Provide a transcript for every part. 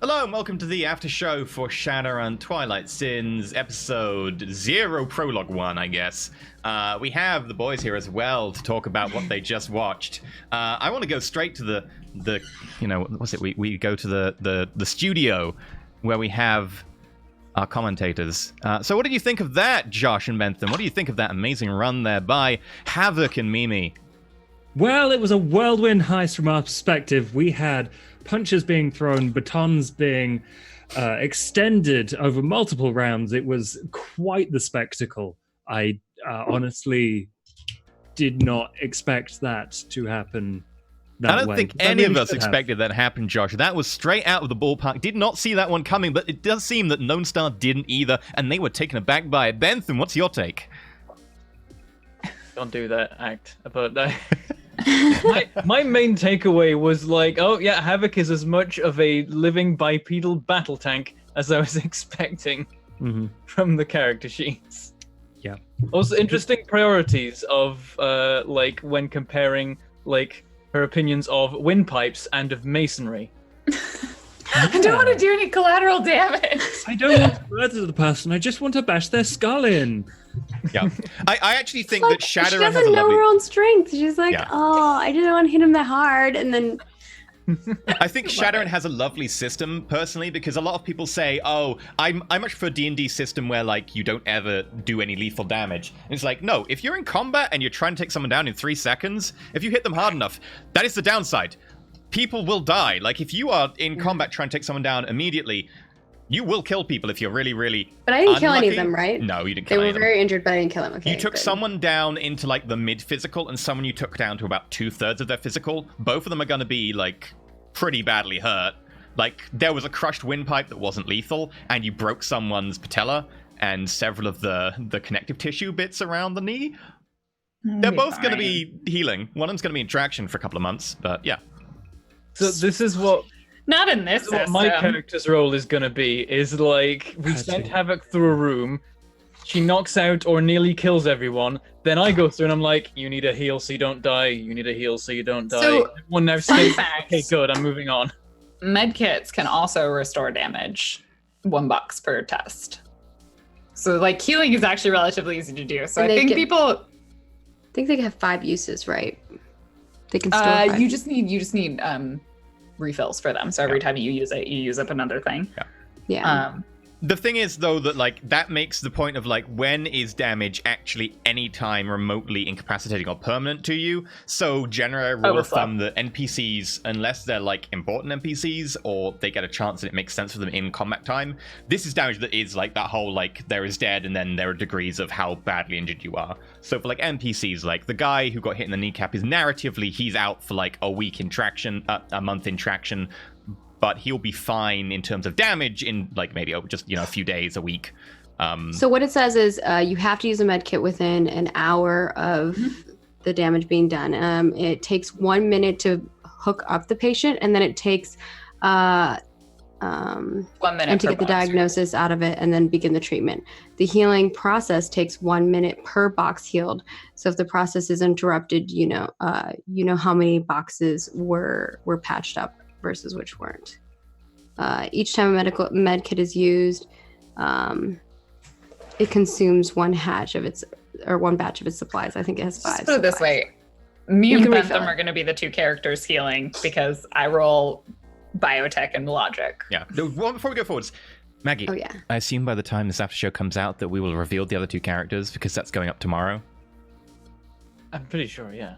Hello and welcome to the after show for Shadowrun Twilight Sins episode 0, Prologue 1, I guess. We have the boys here as well to talk about what they just watched. I want to go straight to the what's it? We go to the studio where we have our commentators. So what did you think of that, Josh and Bentham? What do you think of that amazing run there by Havoc and Mimi? Well, it was a whirlwind heist from our perspective. We had punches being thrown, batons being extended over multiple rounds. It was quite the spectacle. I honestly did not expect that to happen that way. I don't think any of us expected that to happen, Josh. That was straight out of the ballpark. Did not see that one coming, but it does seem that Lone Star didn't either, and they were taken aback by it. Bentham, what's your take? Don't do that act. But my main takeaway was like, oh yeah, Havoc is as much of a living bipedal battle tank as I was expecting from the character sheets. Yeah. Also, interesting priorities of like when comparing like her opinions of windpipes and of masonry. I don't want to do any collateral damage. I don't want to murder the person. I just want to bash their skull in. Yeah, I actually think that Shadowrun she doesn't has a know lovely... her own strength. She's like, Yeah. oh, I didn't want to hit him that hard, and then. I think Shadowrun has a lovely system, personally, because a lot of people say, oh, I much prefer D&D system where, like, you don't ever do any lethal damage. And it's like, no, if you're in combat and you're trying to take someone down in 3 seconds, if you hit them hard enough, that is the downside. People will die. Like, if you are in combat trying to take someone down immediately, you will kill people if you're really, really But I didn't kill any of unlucky. them, right? No, you didn't kill any They of were them. very injured, but I didn't kill them. Okay, You took good. someone down into, like, the mid-physical, and someone you took down to about 2/3 of their physical. Both of them are going to be, like, pretty badly hurt. Like, there was a crushed windpipe that wasn't lethal, and you broke someone's patella and several of the connective tissue bits around the knee. They're both going to be healing. One of them's going to be in traction for a couple of months, but yeah. So this is what Not in this what my character's role is gonna be. Is like we send Havoc through a room. She knocks out or nearly kills everyone. Then I go through and I'm like, you need a heal so you don't die. You need a heal so you don't die. So, Everyone now fun stays, fact. okay, good, I'm moving on. Medkits can also restore damage. $1 per test. So like healing is actually relatively easy to do. So And I they think get- people I think they have 5 uses, right? They can store 5. you just need refills for them. So every time you use it, you use up another thing. Yeah. The thing is, though, that, like, that makes the point of, like, when is damage actually any time remotely incapacitating or permanent to you? So, generally, rule of thumb that NPCs, unless they're, like, important NPCs, or they get a chance and it makes sense for them in combat time, this is damage that is, like, that whole, like, there is dead, and then there are degrees of how badly injured you are. So, for, like, NPCs, like, the guy who got hit in the kneecap is narratively, he's out for, like, a week in traction, a month in traction, but he'll be fine in terms of damage in, like, maybe just, a few days, a week. So what it says is you have to use a med kit within an hour of the damage being done. It takes 1 minute to hook up the patient, and then it takes 1 minute and to per get the box. diagnosis out of it and then begin the treatment. The healing process takes 1 minute per box healed. So if the process is interrupted, you know how many boxes were patched up versus which weren't. Each time a med kit is used, it consumes one batch of its supplies. I think it has 5. Just put it this supplies. way. Me You and can refill Bentham it. are going to be the 2 characters healing because I roll biotech and logic. Yeah. Before we go forwards, Maggie, Oh yeah. I assume by the time this after show comes out that we will reveal the other 2 characters, because that's going up tomorrow. I'm pretty sure, yeah.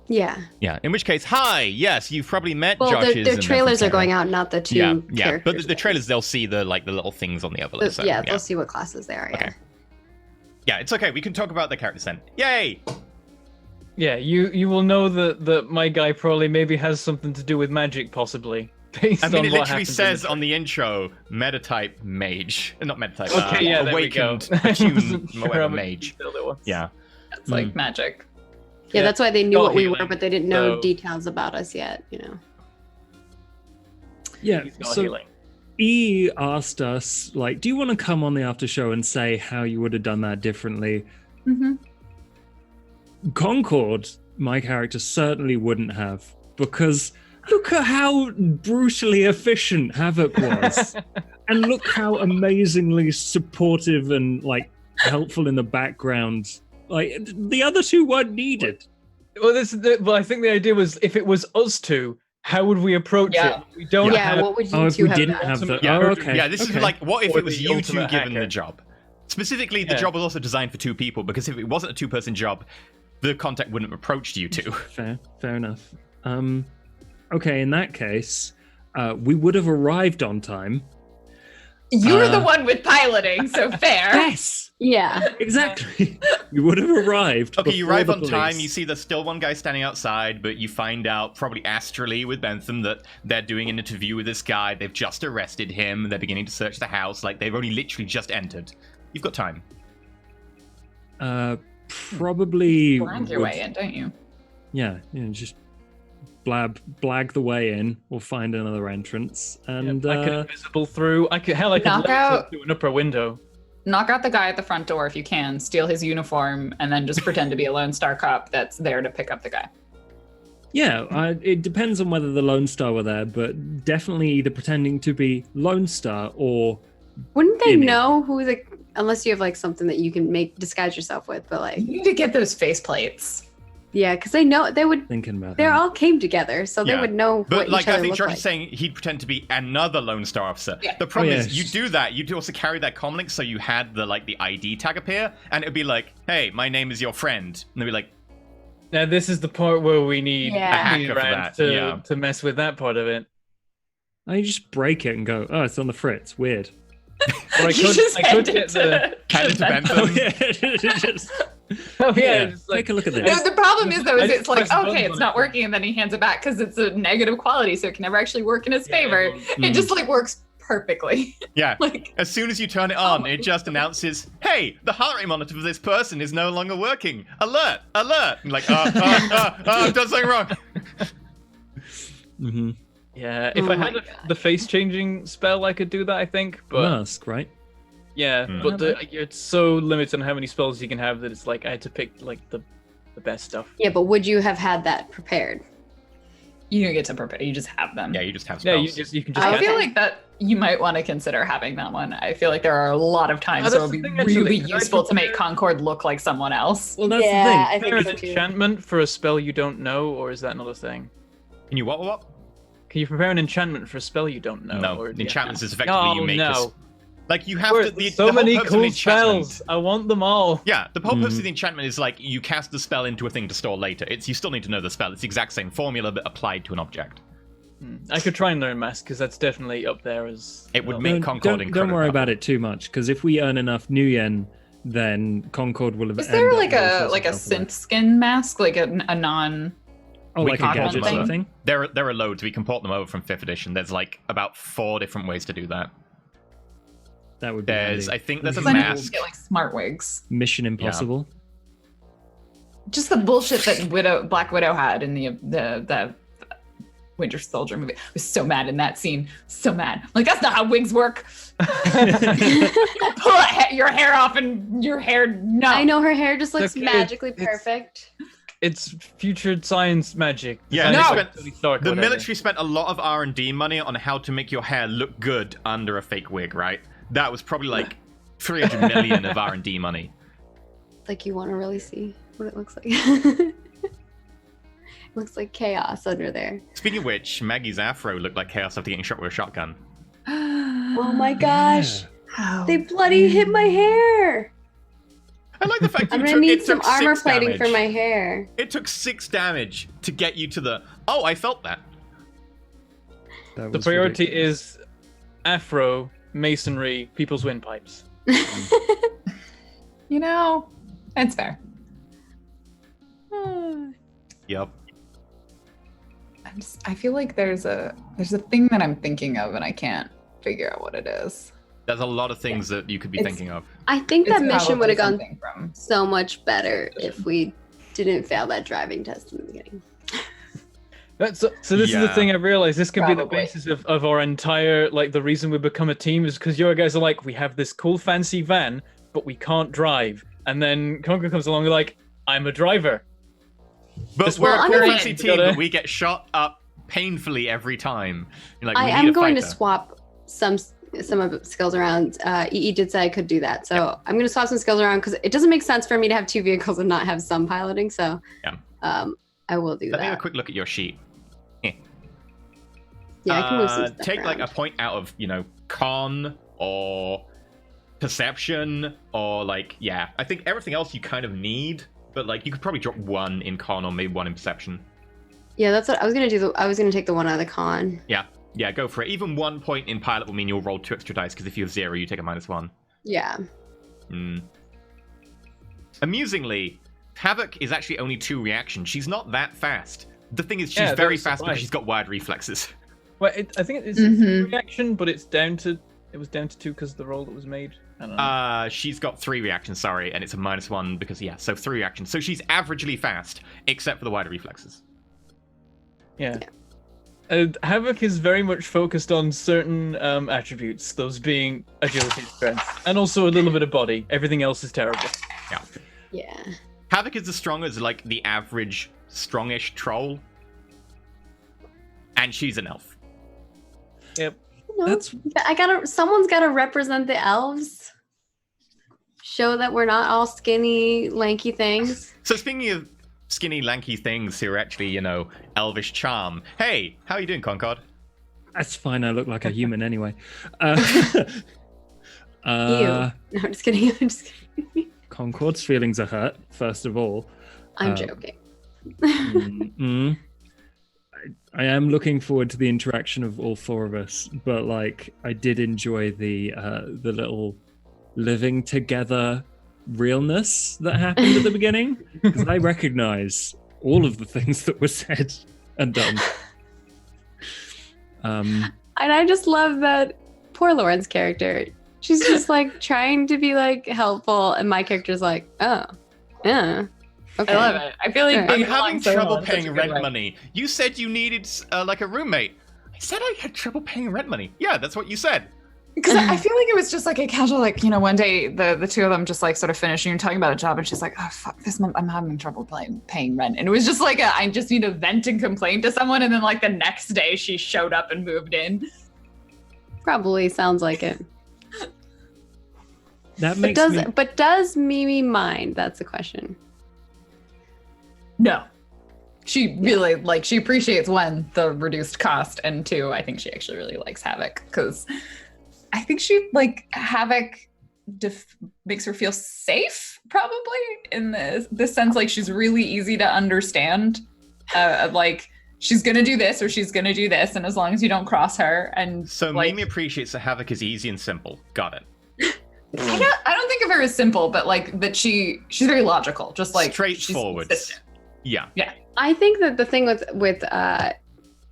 Yeah. Yeah, in which case, hi, yes, you've probably met Well, Josh's. their and trailers Bentham's are going character. out, not the 2 Yeah, characters. but the trailers, they'll see the little things on the overlay. So, They'll see what classes they are. Yeah. Okay. Yeah, it's okay. We can talk about the characters then. Yay! Yeah, you will know that my guy probably maybe has something to do with magic, possibly. Based I mean, on it what literally happens in says the on the intro, metatype mage. Not metatype, Okay, yeah, there we go. awakened, I attuned, wasn't sure whatever, how much mage. detail there was. Yeah. It's like magic. Yeah, that's why they knew Got what we healing, were, but they didn't know so- details about us yet, Yeah, He's got so healing. E asked us, like, do you want to come on the after show and say how you would have done that differently? Concord, my character, certainly wouldn't have, because Look at how brutally efficient Havoc was. And look how amazingly supportive and like helpful in the background. Like the other two weren't needed. Well, I think the idea was if it was us two, how would we approach it? We don't have. What would you Oh, if two we have didn't done? have the. Yeah, Oh, okay. Yeah, this is okay. like, what if Or it was the you two ultimate given hacker. the job? Specifically, the job was also designed for two people, because if it wasn't a two-person job, the contact wouldn't have approached you two. Fair enough. Okay, in that case, we would have arrived on time. You're the one with piloting, so fair. Yes, Yeah. exactly. We would have arrived. Okay, you before arrive the on time, police. you see there's still one guy standing outside, but you find out, probably astrally with Bentham, that they're doing an interview with this guy. They've just arrested him. They're beginning to search the house. Like, they've only literally just entered. You've got time. Probably. Blag your way in, don't you? Yeah, just blag the way in. We'll find another entrance, and I could invisible through. I could Knock levitate out- through an upper window. Knock out the guy at the front door if you can, steal his uniform, and then just pretend to be a Lone Star cop that's there to pick up the guy. yeah, it depends on whether the Lone Star were there, but definitely either pretending to be Lone Star or Wouldn't they Maybe. know who the unless you have like something that you can disguise yourself with, but like You need to get those faceplates. yeah, because they know they would. thinking about They that. all came together, so they Yeah. would know But what like, each other I think looked George like. is saying he'd pretend to be another Lone Star officer. Yeah. The problem Oh, is, yeah. you do that, you'd also carry that comm link, so you had the ID tag appear, and it'd be like, hey, my name is your friend. And they'd be like, Now this is the part where we need Yeah. A hacker need for Rand that, to mess with that part of it. I just break it and go, oh, it's on the fritz. Weird. Or I You could, just I could hand get it the. hand it to Bentham. Oh yeah, just, Oh yeah. just like, Take a look at No, this. the problem is though, I is just it's like, press buttons okay, on it's it. not working, and then he hands it back because it's a negative quality, so it can never actually work in his favor. Mm. It just like works perfectly. Yeah. Like, As soon as you turn it on, it just announces, hey, the heart rate monitor for this person is no longer working. Alert, alert. And like, I've done something wrong. Mm-hmm. Yeah, if Oh I my had God. the face changing spell, I could do that. I think, but Mask, right? yeah, Hmm. but it's so limited on how many spells you can have that it's like I had to pick like the best stuff. Yeah, but would you have had that prepared? you don't get to prepare, you just have them. Yeah, you just have Yeah, spells. you can just. I cast feel it. like that you might want to consider having that one. I feel like there are a lot of times Oh, where it that's would be the thing, actually, really because I useful to make prefer- Concord look like someone else. Well, that's Yeah, the I thing. think Prepare so an too. enchantment for a spell you don't know, or is that not a thing? Can you what? Can you prepare an enchantment for a spell you don't know? No, or, the enchantments is effectively Oh, you make this. no. Like, you have There's to... The, so the whole many purpose of cool the enchantment- spells. I want them all. Yeah, the whole purpose of the enchantment is like, you cast the spell into a thing to store later. You still need to know the spell. It's the exact same formula, but applied to an object. I could try and learn mask because that's definitely up there as. It would well. make Concord don't incredible. worry about it too much, because if we earn enough new yen, then Concord will have. Is there end up like with all a sorts like of a stuff synth skin mask, like a non? Oh, We like a can't gadget hold sort them. of thing. There are loads. We can port them over from 5th edition. There's like about 4 different ways to do that. That would be There's, handy. I think there's a Because I know you mask. can get like smart wigs. Mission Impossible. Just the bullshit that Black Widow had in the Winter Soldier movie. I was so mad in that scene. So mad. Like, that's not how wigs work. You pull your hair off and your hair, no. I know her hair just looks Okay, magically it's- perfect. It's future science magic. Yeah, Designed they by spent- Tony Stark or The whatever. military spent a lot of R&D money on how to make your hair look good under a fake wig, right? That was probably like 300 million of R&D money. Like you want to really see what it looks like. It looks like chaos under there. Speaking of which, Maggie's afro looked like chaos after getting shot with a shotgun. Oh my gosh. How They bloody hit my hair. I like the fact that I'm you gonna took, need it some took armor 6 plating damage. for my hair. It took 6 damage to get you to the... Oh, I felt that. That The was priority ridiculous. is afro, masonry, people's windpipes. You know, it's fair. Yep. I feel like there's a thing that I'm thinking of and I can't figure out what it is. There's a lot of things that you could be It's- thinking of. I think that It's mission would have probably gone something from. so much better if we didn't fail that driving test in the beginning. So this is the Yeah. thing I realized. This could be the Probably. basis of our entire, like, the reason we become a team is because your guys are like, we have this cool fancy van, but we can't drive. And then Conker comes along and like, I'm a driver. But Just we're well, a I'm cool gonna- fancy We team, gotta- but we get shot up painfully every time. You're like, I we am need a going to fighter. swap some of the skills around. EE did say I could do that, so I'm going to swap some skills around because it doesn't make sense for me to have 2 vehicles and not have some piloting. So I will do Let me have a that. quick look at your sheet. Yeah, I can move some stuff Take like a around. point out of, con or perception or like, I think everything else you kind of need, but like you could probably drop 1 in con or maybe 1 in perception. Yeah, that's what I was going to do. I was going to take the 1 out of the con. Yeah, go for it. Even 1 point in pilot will mean you'll roll 2 extra dice because if you have 0, you take a -1. Yeah. Amusingly, Havoc is actually only 2 reactions. She's not that fast. The thing is, she's Yeah, very that was fast because surprised. she's got wide reflexes. Well, I think it's a reaction, but it was down to 2 because of the roll that was made. I don't know. She's got 3 reactions, sorry, and it's a -1 because, so 3 reactions. So she's averagely fast, except for the wider reflexes. Yeah. Havoc is very much focused on certain attributes, those being agility and strength, and also a little bit of body. Everything else is terrible. Yeah. Havoc is as strong as, like, the average strongish troll. And she's an elf. Yep. No, someone's gotta represent the elves. Show that we're not all skinny, lanky things. So speaking of skinny, lanky things who are actually, elvish charm. Hey, how are you doing, Concord? That's fine. I look like a human anyway. Ew. No, I'm just kidding. I'm just kidding. Concord's feelings are hurt, first of all. I'm joking. I am looking forward to the interaction of all 4 of us, but like I did enjoy the little living together realness that happened at the beginning, because I recognize all of the things that were said and done. And I just love that poor Lauren's character. She's just like trying to be like helpful, and my character's like, oh, yeah. Okay. I love it. I feel like Alright. I'm being having along so trouble well in such a paying good rent way. money. You said you needed, like, a roommate. I said I had trouble paying rent money. Yeah, that's what you said. Because I feel like it was just like a casual, like, one day the 2 of them just like sort of finishing and talking about a job, and she's like, oh, fuck, this month I'm having trouble paying rent. And it was just like, I just need to vent and complain to someone. And then like the next day she showed up and moved in. Probably sounds like it. That makes me... But does Mimi mind? That's the question. No. She really, like, she appreciates 1, the reduced cost, and 2, I think she actually really likes Havoc, because I think she, like, Havoc makes her feel safe, probably, in the sense, like, she's really easy to understand. Like, she's gonna do this or she's gonna do this, and as long as you don't cross her, and So like, Mimi appreciates that Havoc is easy and simple. Got it. I don't think of her as simple, but like that she's very logical, just like Straightforward. she's consistent. Yeah. I think that the thing with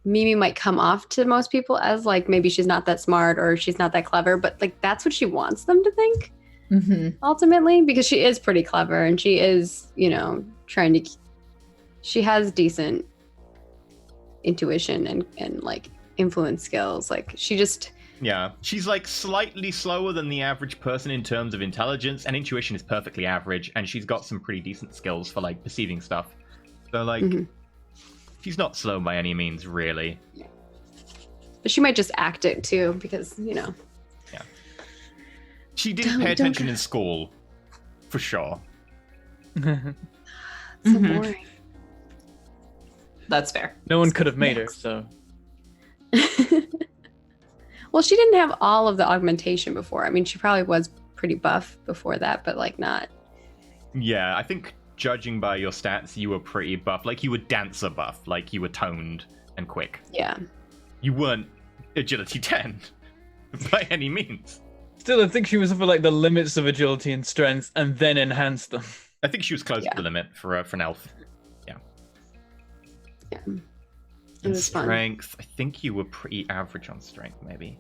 Mimi might come off to most people as like maybe she's not that smart or she's not that clever, but like that's what she wants them to think ultimately, because she is pretty clever and she is, trying to. She has decent intuition and like influence skills. Like she just. Yeah, she's like slightly slower than the average person in terms of intelligence, and intuition is perfectly average, and she's got some pretty decent skills for like perceiving stuff. So like, she's not slow by any means, really. But she might just act it too, because Yeah. She didn't pay attention in school, for sure. so boring. That's fair. No one could have made her, so. Well, she didn't have all of the augmentation before. I mean, she probably was pretty buff before that, but like not. Yeah, I think judging by your stats, you were pretty buff. Like you were dancer buff, like you were toned and quick. Yeah. You weren't agility 10 by any means. Still, I think she was for like the limits of agility and strength, and then enhanced them. I think she was close to the limit for an elf. Yeah. It And was fun. strength, I think you were pretty average on strength, maybe.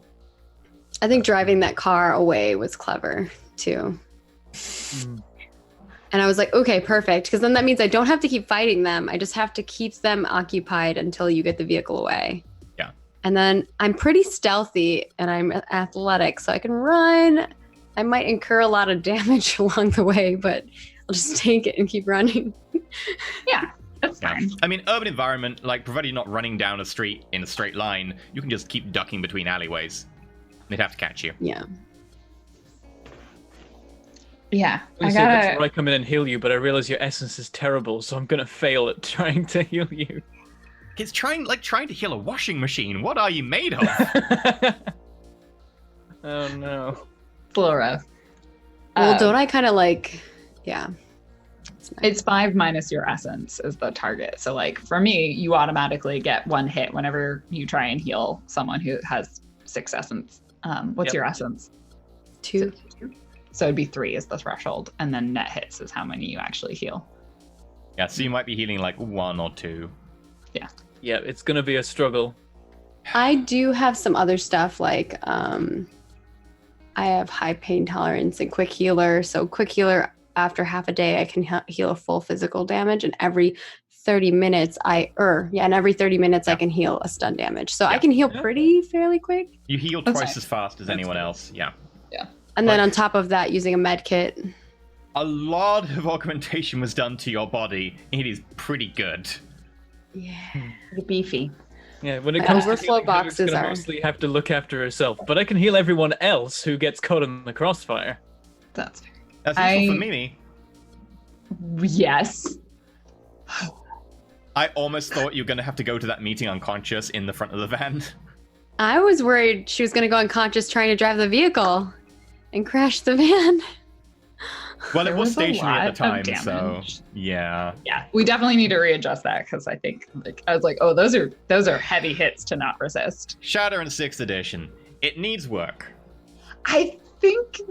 I think driving that car away was clever too. And I was like, okay, perfect. Because then that means I don't have to keep fighting them. I just have to keep them occupied until you get the vehicle away. Yeah. And then I'm pretty stealthy and I'm athletic, so I can run. I might incur a lot of damage along the way, but I'll just take it and keep running. Yeah. That's fine. I mean, urban environment, like, provided you're not running down a street in a straight line, you can just keep ducking between alleyways. They'd have to catch you. Yeah. Yeah, That's where I come in and heal you, but I realize your essence is terrible, so I'm gonna fail at trying to heal you. It's trying to heal a washing machine. What are you made of? Oh no. Flora. Well, don't I kind of like? Yeah. It's 5 minus your essence is the target. So like for me, you automatically get 1 hit whenever you try and heal someone who has 6 essence. What's your essence? 2. So it'd be 3 is the threshold, and then net hits is how many you actually heal. Yeah, so you might be healing like 1 or 2. Yeah. Yeah, it's gonna be a struggle. I do have some other stuff like I have high pain tolerance and quick healer. So quick healer after half a day I can heal a full physical damage, and every 30 minutes I can heal a stun damage. So I can heal fairly quick. You heal twice as fast as anyone else. Yeah. Yeah. And then on top of that, using a med kit. A lot of augmentation was done to your body. It is pretty good. Yeah. Pretty beefy. Yeah, when it comes to overflow healing, Heather's boxes gonna are- mostly have to look after herself, but I can heal everyone else who gets caught in the crossfire. That's fair. That's useful for Mimi. Yes. I almost thought you were going to have to go to that meeting unconscious in the front of the van. I was worried she was going to go unconscious trying to drive the vehicle and crash the van. Well, There it was was a stationary at the lot time, of so damage. yeah. Yeah, we definitely need to readjust that because I think I was like, oh, those are heavy hits to not resist. Shadowrun 6th edition. It needs work. I think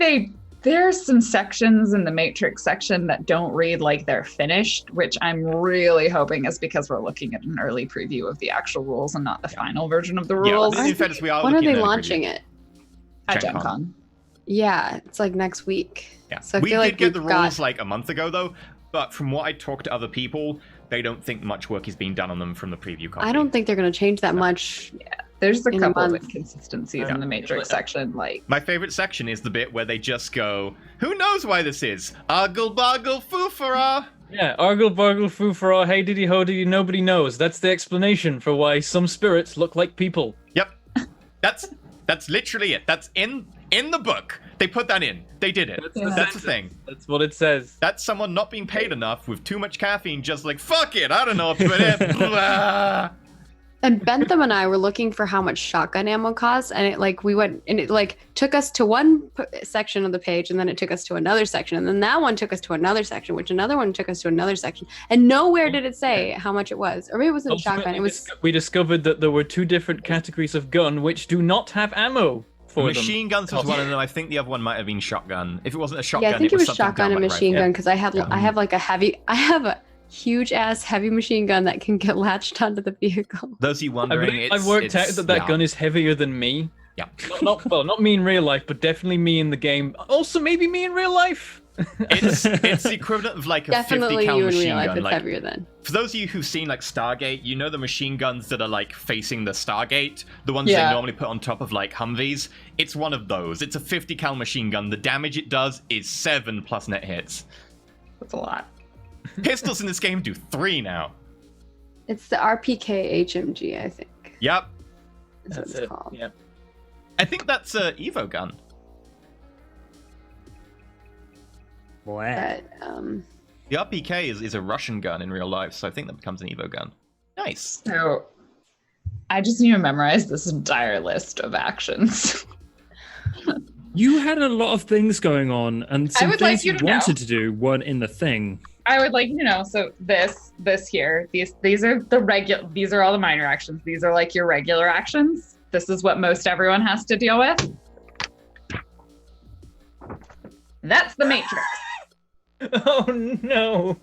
there's some sections in the Matrix section that don't read like they're finished, which I'm really hoping is because we're looking at an early preview of the actual rules and not the final version of the rules. Yeah, in fairness, we are When are looking they at launching it? At Gen Gen Con. Con. Yeah, it's like next week. Yeah. So I We feel did like get the we've rules got- like a month ago, though, but from what I talked to other people, they don't think much work is being done on them from the preview copy. I don't think they're going to change that much. There's a In a couple of month. inconsistencies Yeah. in the Matrix section, like My favorite section is the bit where they just go, who knows why this is? Argle bargle foofara! Yeah, Argle Bargle Foofara, hey diddy ho diddy, nobody knows. That's the explanation for why some spirits look like people. Yep. That's literally it. That's in the book. They put that in. They did it. That's the thing. That's what it says. That's someone not being paid enough with too much caffeine, just like, fuck it, I don't know what to put in. Blah. And Bentham and I were looking for how much shotgun ammo costs, and it took us to one section of the page, and then it took us to another section, and then that one took us to another section, which another one took us to another section, and nowhere did it say how much it was. Or maybe it wasn't shotgun. It was We discovered that there were 2 different categories of gun which do not have ammo for them. Machine guns was one of them. I think the other one might have been shotgun. If it wasn't a shotgun, yeah. I think it was something shotgun done and like machine right. gun because I have a huge ass heavy machine gun that can get latched onto the vehicle. Those of you wondering, I've worked out that gun is heavier than me. Yeah. Not me in real life, but definitely me in the game. Also, maybe me in real life. It's the equivalent of like a Definitely 50 cal you in machine real life. gun. It's Like, heavier than. for those of you who've seen like Stargate, you know the machine guns that are like facing the Stargate, the ones they Yeah. normally put on top of like Humvees. It's one of those. It's a 50 cal machine gun. The damage it does is 7 plus net hits. that's a lot. Pistols in this game do 3 now. It's the RPK HMG, I think. Yep. Is what That's it's it. called. Yeah. I think that's a Evo gun. But The RPK is a Russian gun in real life, so I think that becomes an Evo gun. Nice. So I just need to memorize this entire list of actions. You had a lot of things going on, and some would like things you you to know. wanted to do weren't in the thing. I would like you to know. So this here, these are the regular. These are all the minor actions. These are like your regular actions. This is what most everyone has to deal with. That's the Matrix. Oh no.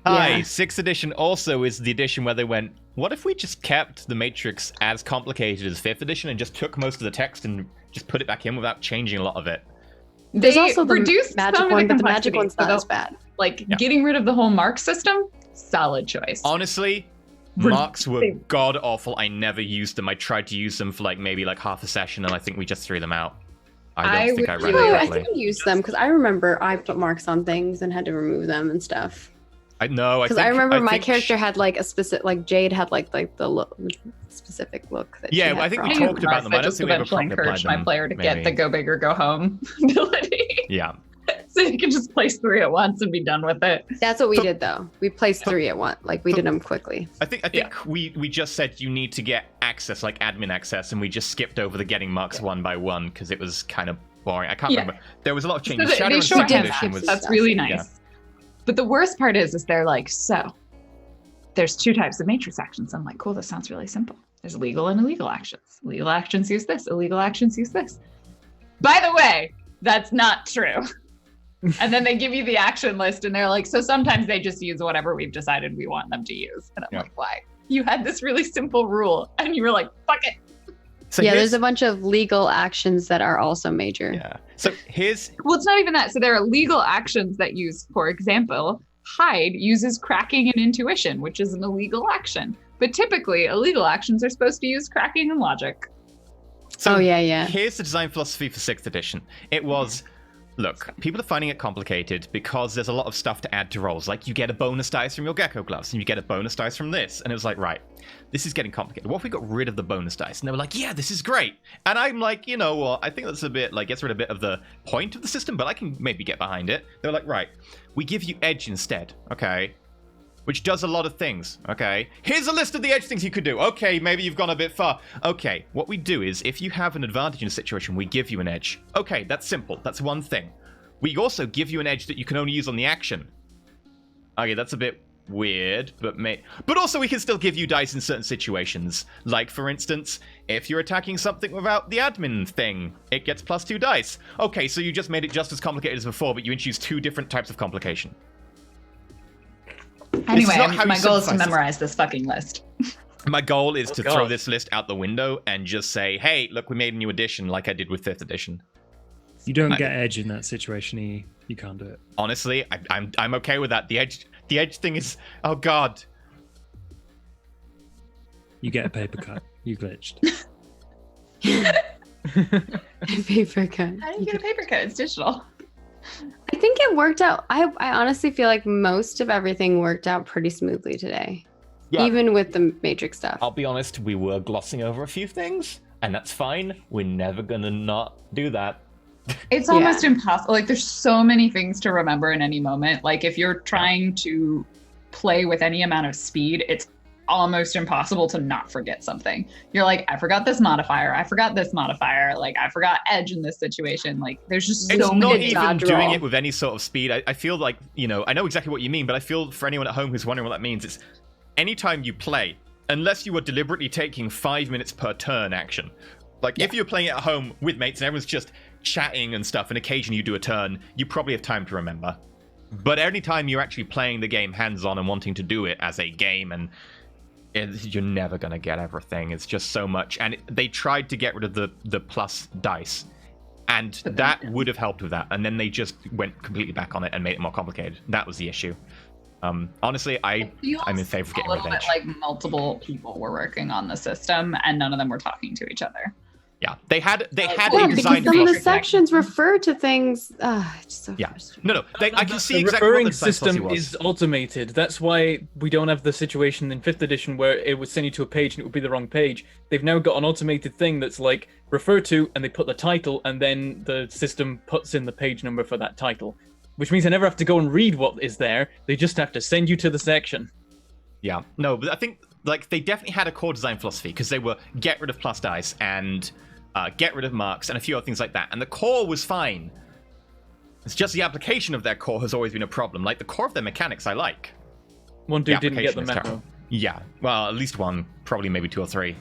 Hi, Yeah. 6th edition also is the edition where they went, what if we just kept the Matrix as complicated as 5th edition and just took most of the text and just put it back in without changing a lot of it? there's They also the reduced magic some of one, the but the magic complexity, one's so not they'll- as bad. Like Yeah. getting rid of the whole mark system, solid choice. Honestly, marks were god awful. I never used them. I tried to use them for like maybe like half a session and I think we just threw them out. I don't think I would ran really it No, I correctly. think I used them because I remember I put marks on things and had to remove them and stuff. I know. Because I remember my character had like a specific, like Jade had like the specific look that. Yeah, she had I think for we all talked of about them. them. I I don't just think we ever eventually properly encouraged applied my player to get maybe. the go big or go home ability. Yeah. So you can just place 3 at once and be done with it. That's what we did though. We placed 3 at once. Like we did them quickly. I think we just said you need to get access, like admin access, and we just skipped over the getting marks one by one because it was kind of boring. I can't remember. There was a lot of changes. So they Shadowrun shortened second that. edition was That's really nice. Yeah. But the worst part is they're like, so there's 2 types of matrix actions. I'm like, cool, this sounds really simple. There's legal and illegal actions. Legal actions use this, illegal actions use this. By the way, that's not true. And then they give you the action list and they're like, so sometimes they just use whatever we've decided we want them to use. And I'm like, why? You had this really simple rule and you were like, fuck it. So Yeah, there's a bunch of legal actions that are also major. Yeah. So here's Well, it's not even that. So there are legal actions that use, for example, hide uses cracking and intuition, which is an illegal action. But typically, illegal actions are supposed to use cracking and logic. So Oh, yeah. Here's the design philosophy for 6th edition. It was, look, people are finding it complicated because there's a lot of stuff to add to rolls. Like you get a bonus dice from your gecko gloves, and you get a bonus dice from this. And it was like, right, this is getting complicated. What if we got rid of the bonus dice? And they were like, yeah, this is great. And I'm like, you know what? I think that's a bit, like, gets rid of a bit of the point of the system, but I can maybe get behind it. They were like, right, we give you edge instead, okay? Which does a lot of things, okay? Here's a list of the edge things you could do. Okay, maybe you've gone a bit far. Okay, what we do is, if you have an advantage in a situation, we give you an edge. Okay, that's simple. That's one thing. We also give you an edge that you can only use on the action. Okay, that's a bit weird, but also we can still give you dice in certain situations. Like, for instance, if you're attacking something without the admin thing, it gets +2 dice. Okay, so you just made it just as complicated as before, but you introduced 2 different types of complication. Anyway, not how you my goal is to simplify memorize this fucking list. My goal is to God. throw this list out the window and just say, hey, look, we made a new edition like I did with 5th edition. You don't get edge in that situation. You can't do it. Honestly, I'm okay with that. The edge thing is, oh god. You get a paper cut. You glitched. Paper cut. How do you get a paper cut? It's digital. I think it worked out. I honestly feel like most of everything worked out pretty smoothly today. Yeah. Even with the matrix stuff. I'll be honest, we were glossing over a few things, and that's fine. We're never gonna not do that. It's almost impossible. Like, there's so many things to remember in any moment. Like, if you're trying to play with any amount of speed, it's almost impossible to not forget something. You're like, I forgot this modifier. I forgot this modifier. Like, I forgot edge in this situation. Like, there's just It's so not many. even dodge doing roll. it with any sort of speed. I feel like, you know, I know exactly what you mean, but I feel for anyone at home who's wondering what that means, it's anytime you play, unless you are deliberately taking 5 minutes per turn action. Like, if you're playing it at home with mates and everyone's just chatting and stuff, and occasionally you do a turn, you probably have time to remember. But anytime you're actually playing the game hands-on and wanting to do it as a game, and you're never going to get everything. It's just so much. And they tried to get rid of the plus dice, and that would have helped with that. And then they just went completely back on it and made it more complicated. That was the issue. Honestly, I'm in favor of getting a rid of little edge. bit like multiple people were working on the system and none of them were talking to each other. Yeah, they had Yeah, a because design some of the philosophy. sections refer to things. It's so Yeah. frustrating. No, I can see the exactly what referring the design system philosophy was. is automated. That's why we don't have the situation in 5th edition where it would send you to a page and it would be the wrong page. They've now got an automated thing that's like refer to, and they put the title, and then the system puts in the page number for that title, which means I never have to go and read what is there. They just have to send you to the section. Yeah, no, but I think like they definitely had a core design philosophy because they were get rid of plus dice and get rid of marks and a few other things like that. And the core was fine. It's just the application of their core has always been a problem. Like the core of their mechanics I like. One dude didn't get the application is memo. terrible. Yeah, well, at least one, probably maybe 2 or 3.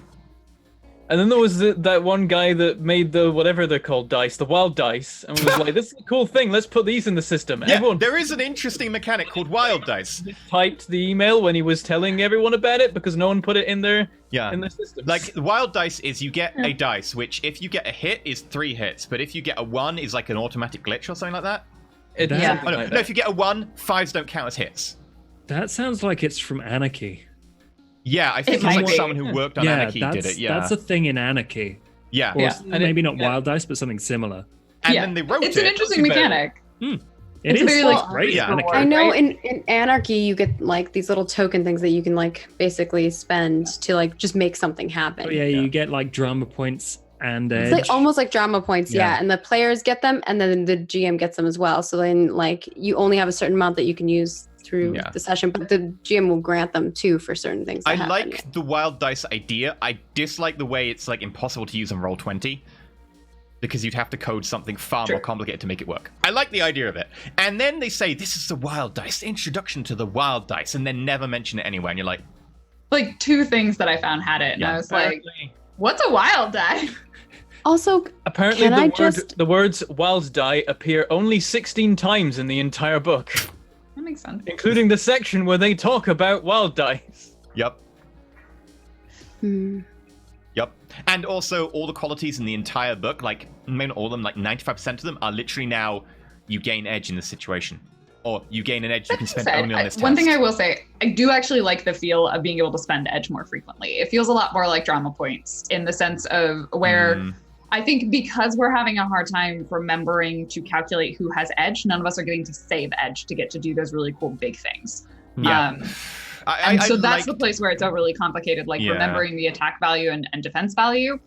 And then there was that one guy that made the whatever they're called dice, the wild dice, and was like, "This is a cool thing. Let's put these in the system." And Yeah, everyone there is an interesting mechanic called wild dice. typed the email when he was telling everyone about it because no one put it in their system. Like the wild dice is you get a dice, which if you get a hit is 3 hits, but if you get a 1 is like an automatic glitch or something like that. It's Yeah. something Oh, no, like no, that. if you get a 1, 5s don't count as hits. That sounds like it's from Anarchy. Yeah, I think it's might like be. someone who worked on Anarchy did it. Yeah, That's a thing in Anarchy. yeah. Or Yeah, and maybe not Wild Dice, but something similar. And then they wrote It's an it. interesting Too bad. mechanic. It It's is very, like like, great. yeah. mechanic. I know right? in Anarchy you get like these little token things that you can like basically spend to like just make something happen. Oh, yeah, you get like drama points and It's edge. like almost like drama points, Yeah. yeah. And the players get them, and then the GM gets them as well. So then, like, you only have a certain amount that you can use through Yeah. the session, but the GM will grant them too for certain things. That I happen. like the wild dice idea. I dislike the way it's like impossible to use on Roll20 because you'd have to code something far more complicated to make it work. I like the idea of it. And then they say this is the wild dice, introduction to the wild dice, and then never mention it anywhere. And you're like, Like 2 things that I found had it, and Yeah. I was like, Apparently, "What's a wild die?" Also, apparently Can I the, just- the words wild die appear only 16 times in the entire book, That makes sense. including the section where they talk about wild dice. yep. hmm, Yep. And also, all the qualities in the entire book, like, maybe not all of them, like 95% of them are literally now you gain edge in this situation. Or you gain an edge you can spend Said, only on this one test. thing I will say, I do actually like the feel of being able to spend edge more frequently. It feels a lot more like drama points in the sense of where I think because we're having a hard time remembering to calculate who has edge, none of us are getting to save edge to get to do those really cool big things. Yeah. And so that's like, the place where it's overly complicated, like Yeah. remembering the attack value and defense value.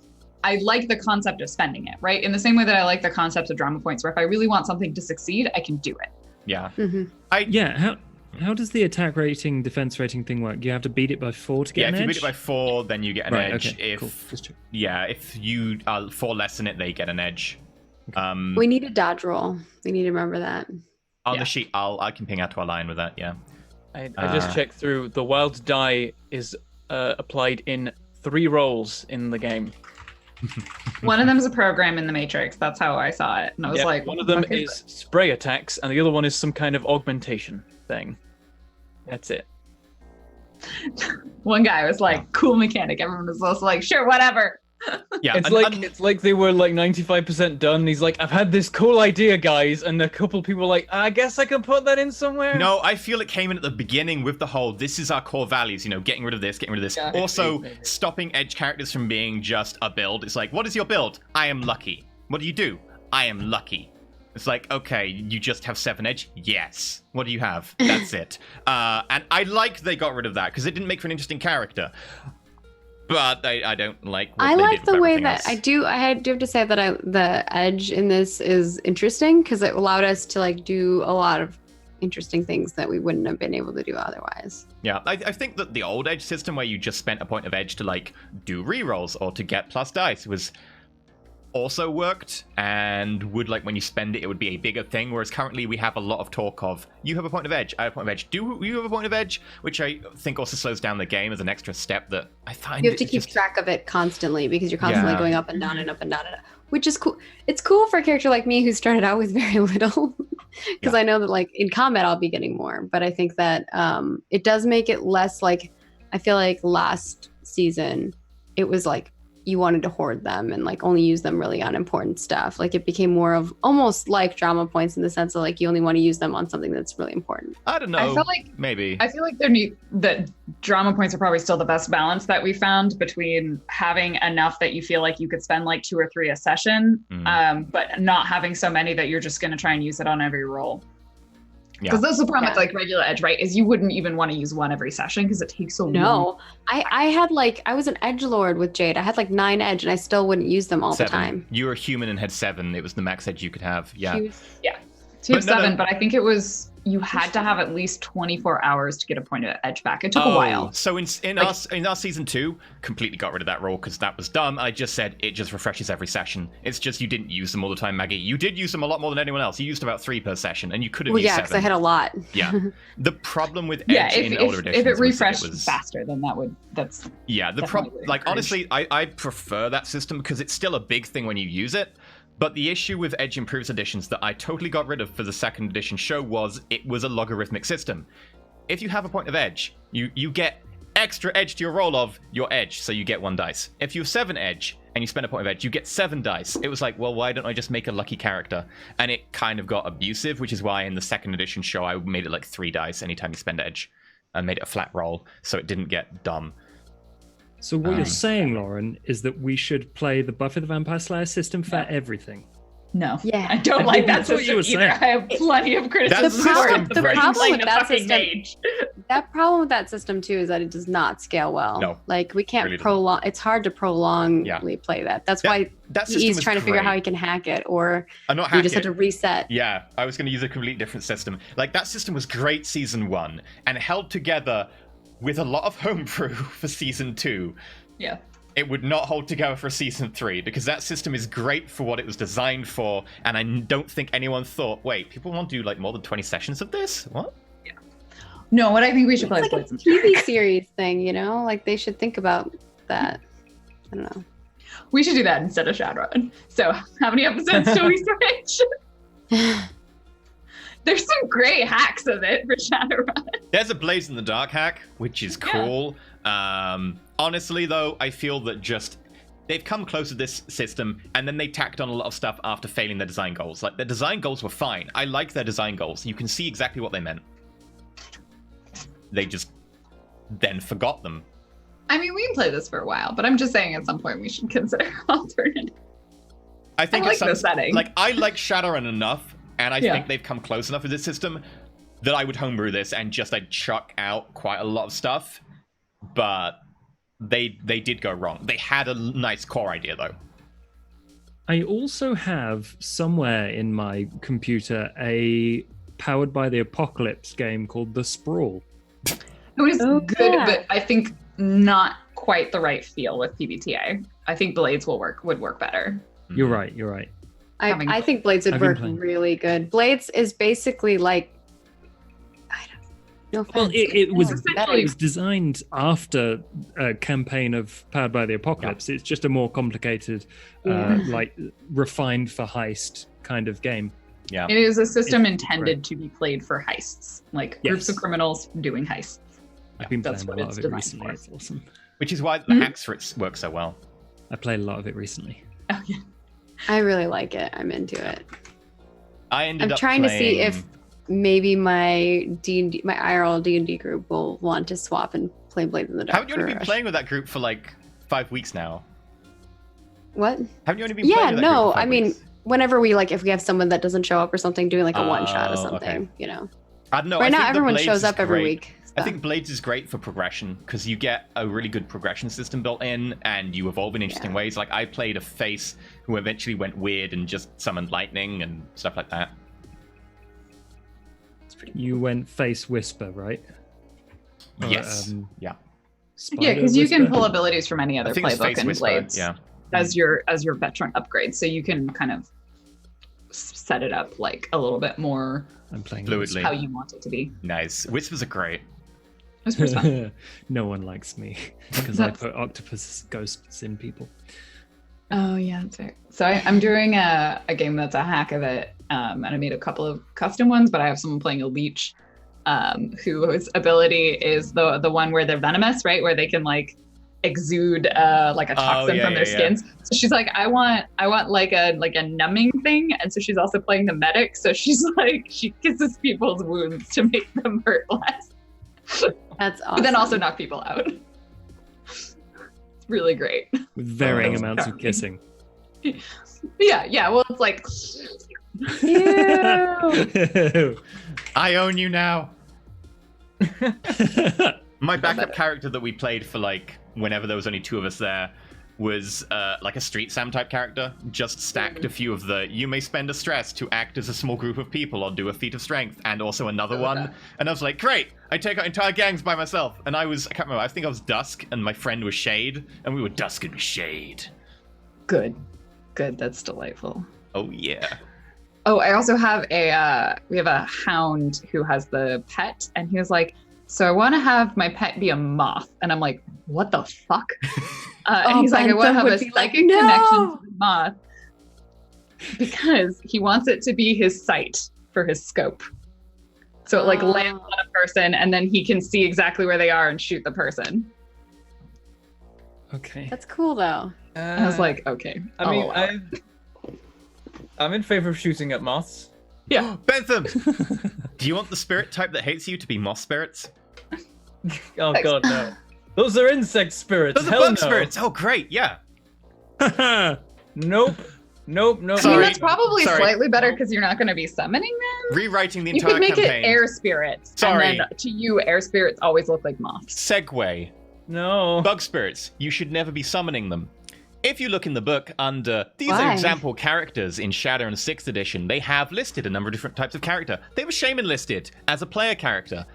I like the concept of spending it, right? In the same way that I like the concept of drama points, where if I really want something to succeed, I can do it. Yeah. mhm. Yeah, how does the attack rating, defense rating thing work? You have to beat it by 4 to get Yeah, an if you edge? beat it by 4, then you get an Right, edge. okay, If cool. Just check. Yeah, if you are 4 less than it, they get an edge. We need a dodge roll. We need to remember that. On Yeah. the sheet, I can ping out to our line with that, yeah. I just checked through. The wild die is applied in 3 rolls in the game. One of them is a program in the Matrix. That's how I saw it. And I was Yep, like, one of what them the fuck is spray attacks, and the other one is some kind of augmentation thing. That's it. One guy was like, cool mechanic. Everyone was also like, sure, whatever. Yeah, It's like they were like 95% done. He's like, I've had this cool idea, guys, and a couple people were like, I guess I can put that in somewhere. No, I feel it came in at the beginning with the whole, this is our core values, getting rid of this, getting rid of this. Yeah. Also, Maybe. stopping edge characters from being just a build. It's like, what is your build? I am lucky. What do? I am lucky. It's like, okay, you just have 7 edge? Yes. What do you have? That's it. And I like they got rid of that, because it didn't make for an interesting character. But I don't like what I they like did the with way everything that else. I do have to say that the edge in this is interesting because it allowed us to like do a lot of interesting things that we wouldn't have been able to do otherwise. Yeah, I think that the old edge system where you just spent a point of edge to like do rerolls or to get plus dice was also worked and would, like, when you spend it would be a bigger thing, whereas currently we have a lot of talk of you have a point of edge, I have a point of edge, do you have a point of edge, which I think also slows down the game as an extra step that I find You have to it's keep just- track of it constantly because you're constantly Yeah. going up and down and up and down and up, which is cool. It's cool for a character like me who started out with very little because Yeah. I know that like in combat I'll be getting more, but I think that it does make it less like, I feel like last season it was like you wanted to hoard them and like only use them really on important stuff. Like it became more of almost like drama points in the sense of like you only want to use them on something that's really important. I don't know. I feel like maybe. I feel like that drama points are probably still the best balance that we found between having enough that you feel like you could spend like 2 or 3 a session, but not having so many that you're just going to try and use it on every roll. Yeah. Because that's the problem with Yeah. like regular edge, right? Is you wouldn't even want to use one every session because it takes so long. No, I had like, I was an edge lord with Jade. I had like 9 edge and I still wouldn't use them all 7. the time. You were a human and had 7. It was the max edge you could have. Yeah. She was- So you have But no, 7, but I think it was you had to have at least 24 hours to get a point of edge back. It took a Oh, while. So in Like- our season 2, completely got rid of that rule because that was dumb. I just said it just refreshes every session. It's just you didn't use them all the time, Maggie. You did use them a lot more than anyone else. You used about 3 per session, and you could have Well, used yeah, 7. because I had a lot. Yeah. The problem with Yeah, Edge in if older editions it was that refreshed it was faster, then that's Yeah, the Definitely problem, would like, encourage. honestly, I prefer that system because it's still a big thing when you use it. But the issue with Edge in previous editions that I totally got rid of for the second edition show was it was a logarithmic system. If you have a point of edge, you get extra edge to your roll of your edge, so you get 1 dice. If you have 7 edge and you spend a point of edge, you get 7 dice. It was like, well, why don't I just make a lucky character? And it kind of got abusive, which is why in the second edition show I made it like 3 dice anytime you spend edge. And made it a flat roll, so it didn't get dumb. So what you're Um, saying, Lauren, is that we should play the Buffy the Vampire Slayer system for everything. No. Yeah. I don't like that That's what you system were either. saying. I have plenty of criticisms The for problem- it. the problem with that fucking system- mage. That problem with that system too is that it does not scale well. No. Like we can't Really doesn't. prolong. It's hard to prolongly Yeah. play that. That's why That system he's was trying to figure out how great. he can hack it, or I'm not you hacking. just have to reset. Yeah, I was going to use a completely different system. Like, that system was great season 1 and held together with a lot of homebrew for season 2. Yeah. It would not hold together for season 3 because that system is great for what it was designed for, and I don't think anyone thought, wait, people want to do like more than 20 sessions of this? What? No, what I think we should play It's is like a Blades and TV Jack. series thing, you know? Like they should think about that. I don't know. We should do that instead of Shadowrun. So, how many episodes till we switch? There's some great hacks of it for Shadowrun. There's a Blaze in the Dark hack, which is cool. Honestly, though, I feel that just they've come close to this system, and then they tacked on a lot of stuff after failing their design goals. Like, their design goals were fine. I like their design goals. You can see exactly what they meant. They just then forgot them. I mean, we can play this for a while, but I'm just saying at some point we should consider alternative. I think I like at some, the setting. Like, I like Shadowrun enough, and I Yeah. think they've come close enough with this system that I would homebrew this and just I'd chuck out quite a lot of stuff. But they did go wrong. They had a nice core idea, though. I also have somewhere in my computer a Powered by the Apocalypse game called The Sprawl. It was Oh, good, yeah. but I think not quite the right feel with PBTA. I think Blades would work better. You're right. You're right. Having I think Blades would I've been work playing. really good. Blades is basically like, I don't know. Well, it was Essentially- it was designed after a campaign of Powered by the Apocalypse. It's just a more complicated, like refined for heist kind of game. Yeah. It is a system It's intended to be played for heists, like groups Yes. of criminals doing heists. I've been That's playing a what lot it's of it designed recently. for. It's awesome. Which is why the hacks for it work so well. I played a lot of it recently. Oh, yeah. I really like it. I'm into it. I ended I'm up trying to see playing- if maybe my D&D, my IRL D&D group will want to swap and play Blades in the Dark. Haven't you only for been a- playing with that group for like 5 weeks now? What? Haven't you only been Yeah, playing with that group no. for 5 I mean, weeks? whenever we like, if we have someone that doesn't show up or something, doing like a one shot or Oh, something, okay. you know. I don't know. Right I now, think the everyone Blades shows is up every great. week. I so. think Blades is great for progression because you get a really good progression system built in and you evolve in interesting Yeah. ways. Like, I played a face who eventually went weird and just summoned lightning and stuff like that. It's pretty You went Face Whisper, right? Or, Yes. um, Yeah. Yeah, because you can Whisper? pull abilities from any I other think it's playbook Face in Whisper. Blades Yeah. as your veteran upgrade, so you can kind of set it up like a little bit more I'm playing Fluidly. how you want it to be. Nice. Whispers are great. It's pretty fun. Whisper. No one likes me because I That's- put octopus ghosts in people. Oh yeah, that's right. So I'm doing a game that's a hack of it, and I made a couple of custom ones, but I have someone playing a leech, whose ability is the one where they're venomous, right? Where they can like exude like a toxin yeah, from their yeah, yeah. skins. So she's like, I want like a numbing thing, and so she's also playing the medic. So she's like, she kisses people's wounds to make them hurt less, That's awesome. but then also knock people out. It's really great. With varying that's amounts of charming. kissing. Yeah. Well, it's like. I own you now. My backup character that we played for like whenever there was only 2 of us there was like a Street Sam type character. Just stacked a few of the you may spend a stress to act as a small group of people or do a feat of strength, and also another one. And I was like, great, I take out entire gangs by myself. And I can't remember, I think I was Dusk and my friend was Shade, and we were Dusk and Shade. Good. That's delightful. Oh yeah. Oh, I also have we have a hound who has the pet, and he was like, so I want to have my pet be a moth. And I'm like, what the fuck? And he's like, I want to have a psychic connection to the moth because he wants it to be his sight for his scope. So it like lands on a person, and then he can see exactly where they are and shoot the person. Okay. That's cool though. I was like, okay. I I'll mean, allow it. I'm in favor of shooting at moths. Yeah. Bentham! Do you want the spirit type that hates you to be moth spirits? Oh god, no. Those are insect spirits. Those are Hell bug no. spirits! Oh great, yeah. Nope. Nope. I mean, Sorry. that's probably Sorry. slightly better because you're not going to be summoning them. Rewriting the You entire could make campaign. it air spirits. Sorry. And then to you, air spirits always look like moths. Segue. No. Bug spirits. You should never be summoning them. If you look in the book under these are Why? example characters in Shadowrun 6th edition, they have listed a number of different types of character. They have a shaman listed as a player character.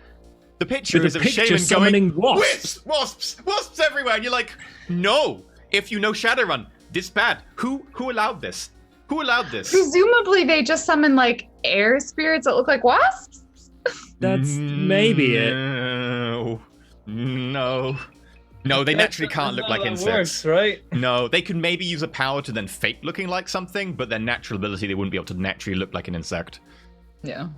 The picture There's is a of a picture shaman summoning going, wasps. wasps everywhere. And you're like, no. If you know Shadowrun, this bad. Who allowed this? Who allowed this? Presumably, they just summon like air spirits that look like wasps. That's maybe it. No, they naturally can't look like insects. Works, right? No, they could maybe use a power to then fake looking like something, but their natural ability, they wouldn't be able to naturally look like an insect. Yeah.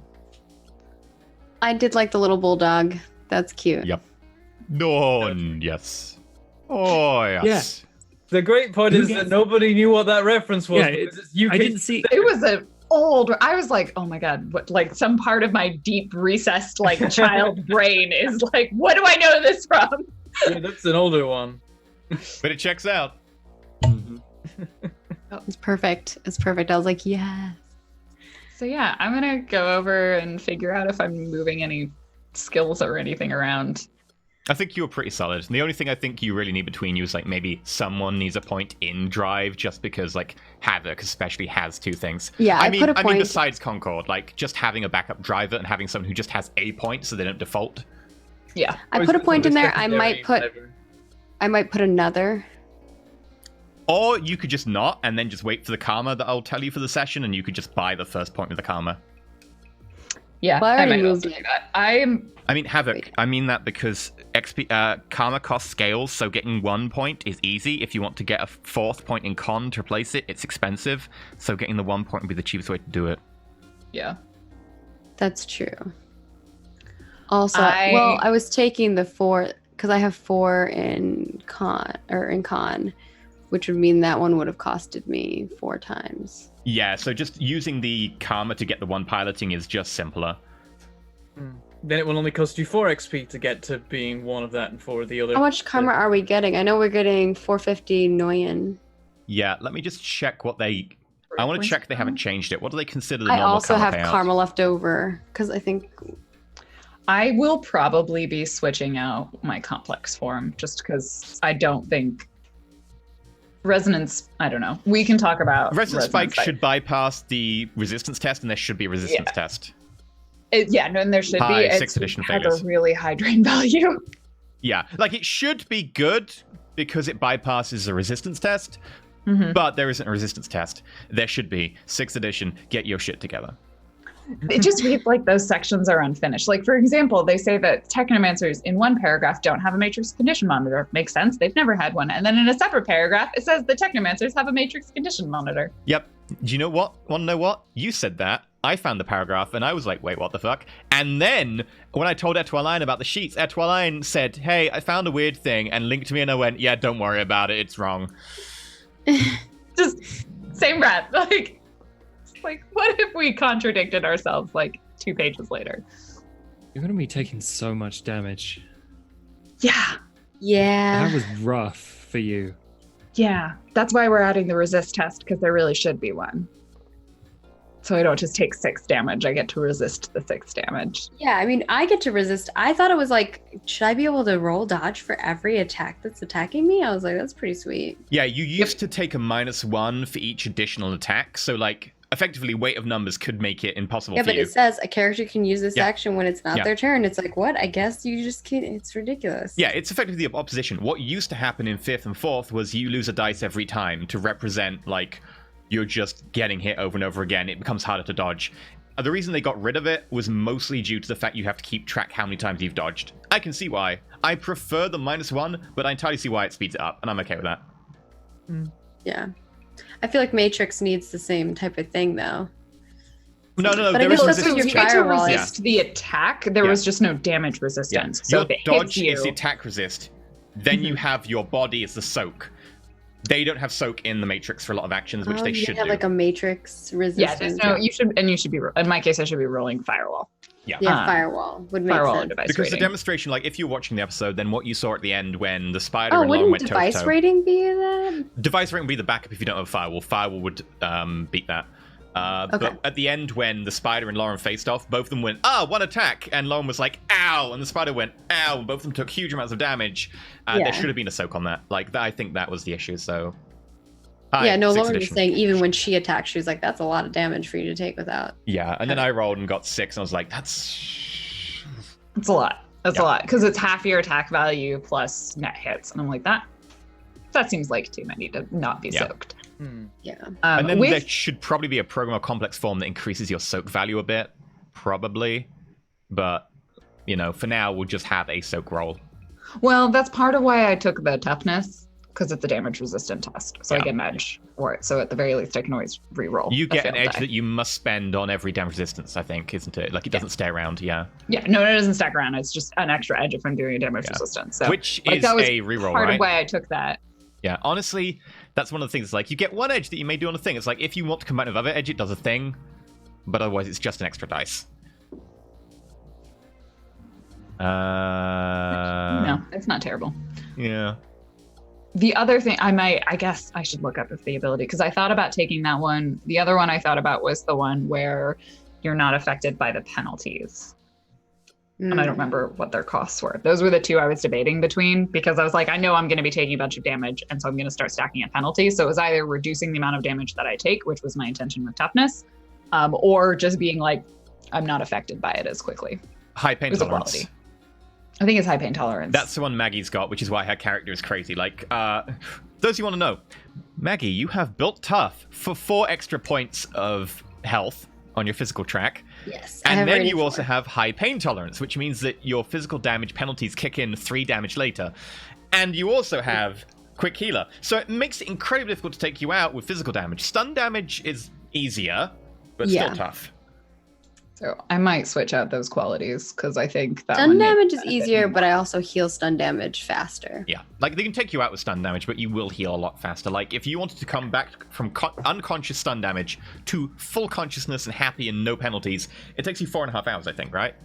I did like the little bulldog. That's cute. Yep. No, yes. Oh, yes. The great point Who is gets- that nobody knew what that reference was. Yeah, because it's UK. I didn't see. It was an old. I was like, oh my god, what? Like some part of my deep recessed like child brain is like, what do I know this from? Yeah, that's an older one. But it checks out. It's perfect. It's perfect. I was like, yes. So yeah, I'm gonna go over and figure out if I'm moving any skills or anything around. I think you were pretty solid. The only thing I think you really need between you is like maybe someone needs a point in drive, just because like Havoc especially has two things. Yeah, I put a I mean point- besides Concord, like just having a backup driver and having someone who just has a point so they don't default. Yeah. I put a point in there. I Secondary, might put another. Or you could just not, and then just wait for the karma that I'll tell you for the session, and you could just buy the first point with the karma. Yeah. Well, I already might moved also it. do that. I mean, Havoc, Wait. I mean that because karma cost scales, so getting 1 point is easy. If you want to get a 4th point in con to replace it, it's expensive. So getting the 1 point would be the cheapest way to do it. yeah. That's true. Also, I- well, I was taking the 4 because I have 4 in con, which would mean that one would have costed me 4 times. Yeah, so just using the karma to get the 1 piloting is just simpler. Then it will only cost you 4 XP to get to being 1 of that and 4 of the other. How much karma are we getting? I know we're getting 450 Nguyen. Yeah, let me just check what they... I want to check they haven't changed it. What do they consider the I normal also karma have payout? karma left over because I think I will probably be switching out my complex form just because I don't think resonance. I don't know. We can talk about Resonance Spike should bypass the resistance test, and there should be a resistance test. Yeah, no, and there should High be. 6th edition has failures. a really high drain value. Yeah, like it should be good because it bypasses a resistance test, Mhm. but there isn't a resistance test. There should be. 6th edition, get your shit together. It just reads like those sections are unfinished. Like, for example, they say that technomancers in one paragraph don't have a matrix condition monitor. Makes sense. They've never had one. And then in a separate paragraph, it says the technomancers have a matrix condition monitor. Yep. Do you know what? Want to know what? You said that. I found the paragraph, and I was like, wait, what the fuck? And then, when I told Etoiline about the sheets, Etoiline said, hey, I found a weird thing, and linked me, and I went, yeah, don't worry about it, it's wrong. Just same breath. Like, what if we contradicted ourselves like 2 pages later? You're going to be taking so much damage. Yeah. yeah. That was rough for you. Yeah. That's why we're adding the resist test, because there really should be one. So I don't just take 6 damage. I get to resist the 6 damage. Yeah, I mean, I get to resist. I thought it was like, should I be able to roll dodge for every attack that's attacking me? I was like, that's pretty sweet. Yeah, you used to take a -1 for each additional attack, so like, effectively, weight of numbers could make it impossible Yeah, for but you. it says a character can use this Yeah. action when it's not Yeah. their turn. It's like, what? I guess you just can't. It's ridiculous. Yeah, it's effectively the opposition. What used to happen in 5th and 4th was you lose a dice every time to represent, like, you're just getting hit over and over again. It becomes harder to dodge. The reason they got rid of it was mostly due to the fact you have to keep track how many times you've dodged. I can see why. I prefer the -1, but I entirely see why it speeds it up, and I'm okay with that. Yeah. I feel like Matrix needs the same type of thing, though. No, But I there guess is that's resistance. what your you get to firewall is. resist the attack. There Yeah. was just no damage resistance. Yeah. So Your if it hits dodge you, is the attack resist. Then you have your body as the soak. They don't have soak in the Matrix for a lot of actions, which they You should have do. like a Matrix yeah, resistance. there's no. You should, and you should be. In my case, I should be rolling firewall. Yeah, firewall would make firewall or sense. device Because rating. the demonstration, like, if you're watching the episode, then what you saw at the end when the spider Oh, and Lauren wouldn't went device toe-to-toe. rating be that? Device rating would be the backup if you don't have firewall. Firewall would beat that. Okay. But at the end, when the spider and Lauren faced off, both of them went, one attack, and Lauren was like, ow, and the spider went, ow, and both of them took huge amounts of damage. Yeah. There should have been a soak on that. Like, I think that was the issue, so... Yeah, no, 6th Lauren was edition. saying even when she attacked, she was like, that's a lot of damage for you to take without. Yeah, and then I rolled and got 6, and I was like, that's... It's a lot. That's Yeah. a lot because it's half your attack value plus net hits, and I'm like that seems like too many to not be Yeah. soaked. Yeah. And then with- there should probably be a program or complex form that increases your soak value a bit. Probably. But, you know, for now, we'll just have a soak roll. Well, that's part of why I took the toughness, because it's a damage resistant test. So I Yeah. get an edge for it. So at the very least, I can always re-roll. You a get an failed edge die. that you must spend on every damage resistance, I think, isn't it? Like, it doesn't stay around, yeah. Yeah, no, it doesn't stack around. It's just an extra edge if I'm doing a damage Yeah. resistance. So Which like, is that was a reroll, part right? of why I took that. Yeah, honestly, that's one of the things. Like, you get one edge that you may do on a thing. It's like, if you want to combine with other edge, it does a thing. But otherwise, it's just an extra dice. No, it's not terrible. Yeah. The other thing I guess I should look up if the ability, because I thought about taking that one. The other one I thought about was the one where you're not affected by the penalties. And I don't remember what their costs were. Those were the two I was debating between, because I was like, I know I'm going to be taking a bunch of damage, and so I'm going to start stacking a penalty. So it was either reducing the amount of damage that I take, which was my intention with toughness, or just being like, I'm not affected by it as quickly. High pain It was tolerance. equality. I think it's high pain tolerance. That's the one Maggie's got, which is why her character is crazy. Like, those you want to know, Maggie, you have built tough for 4 extra points of health on your physical track. Yes. I And have then rating you also 4. have high pain tolerance, which means that your physical damage penalties kick in 3 damage later. And you also have quick healer. So it makes it incredibly difficult to take you out with physical damage. Stun damage is easier, but Yeah. still tough. So I might switch out those qualities, because I think that Stun one makes damage is benefit easier, more. but I also heal stun damage faster. Yeah, like they can take you out with stun damage, but you will heal a lot faster. Like if you wanted to come back from unconscious stun damage to full consciousness and happy and no penalties, it takes you 4.5 hours, I think, right?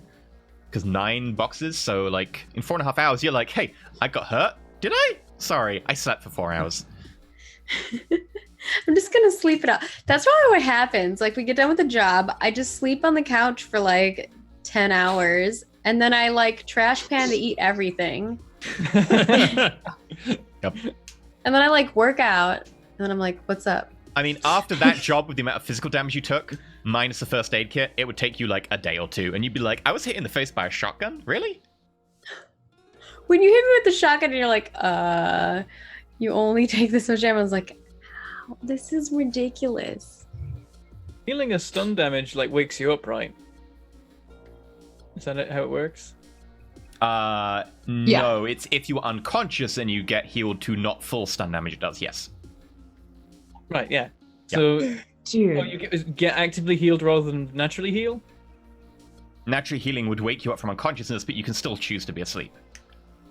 Because 9 boxes, so like in 4.5 hours, you're like, hey, I got hurt. Did I? Sorry, I slept for 4 hours. I'm just gonna sleep it out. That's probably what happens. Like we get done with the job, I just sleep on the couch for like 10 hours, and then I like trash pan to eat everything. Yep. And then I like work out, and then I'm like, what's up? I mean, after that job with the amount of physical damage you took, minus the first aid kit, it would take you like a day or two, and you'd be like, I was hit in the face by a shotgun? Really? When you hit me with the shotgun and you're like, you only take this much damage, I was like, ow, this is ridiculous. Healing a stun damage like wakes you up, right? Is that how it works? No, it's if you are unconscious and you get healed to not full stun damage, it does, yes. Right, yeah. So Dude. you get actively healed rather than naturally heal? Naturally healing would wake you up from unconsciousness, but you can still choose to be asleep.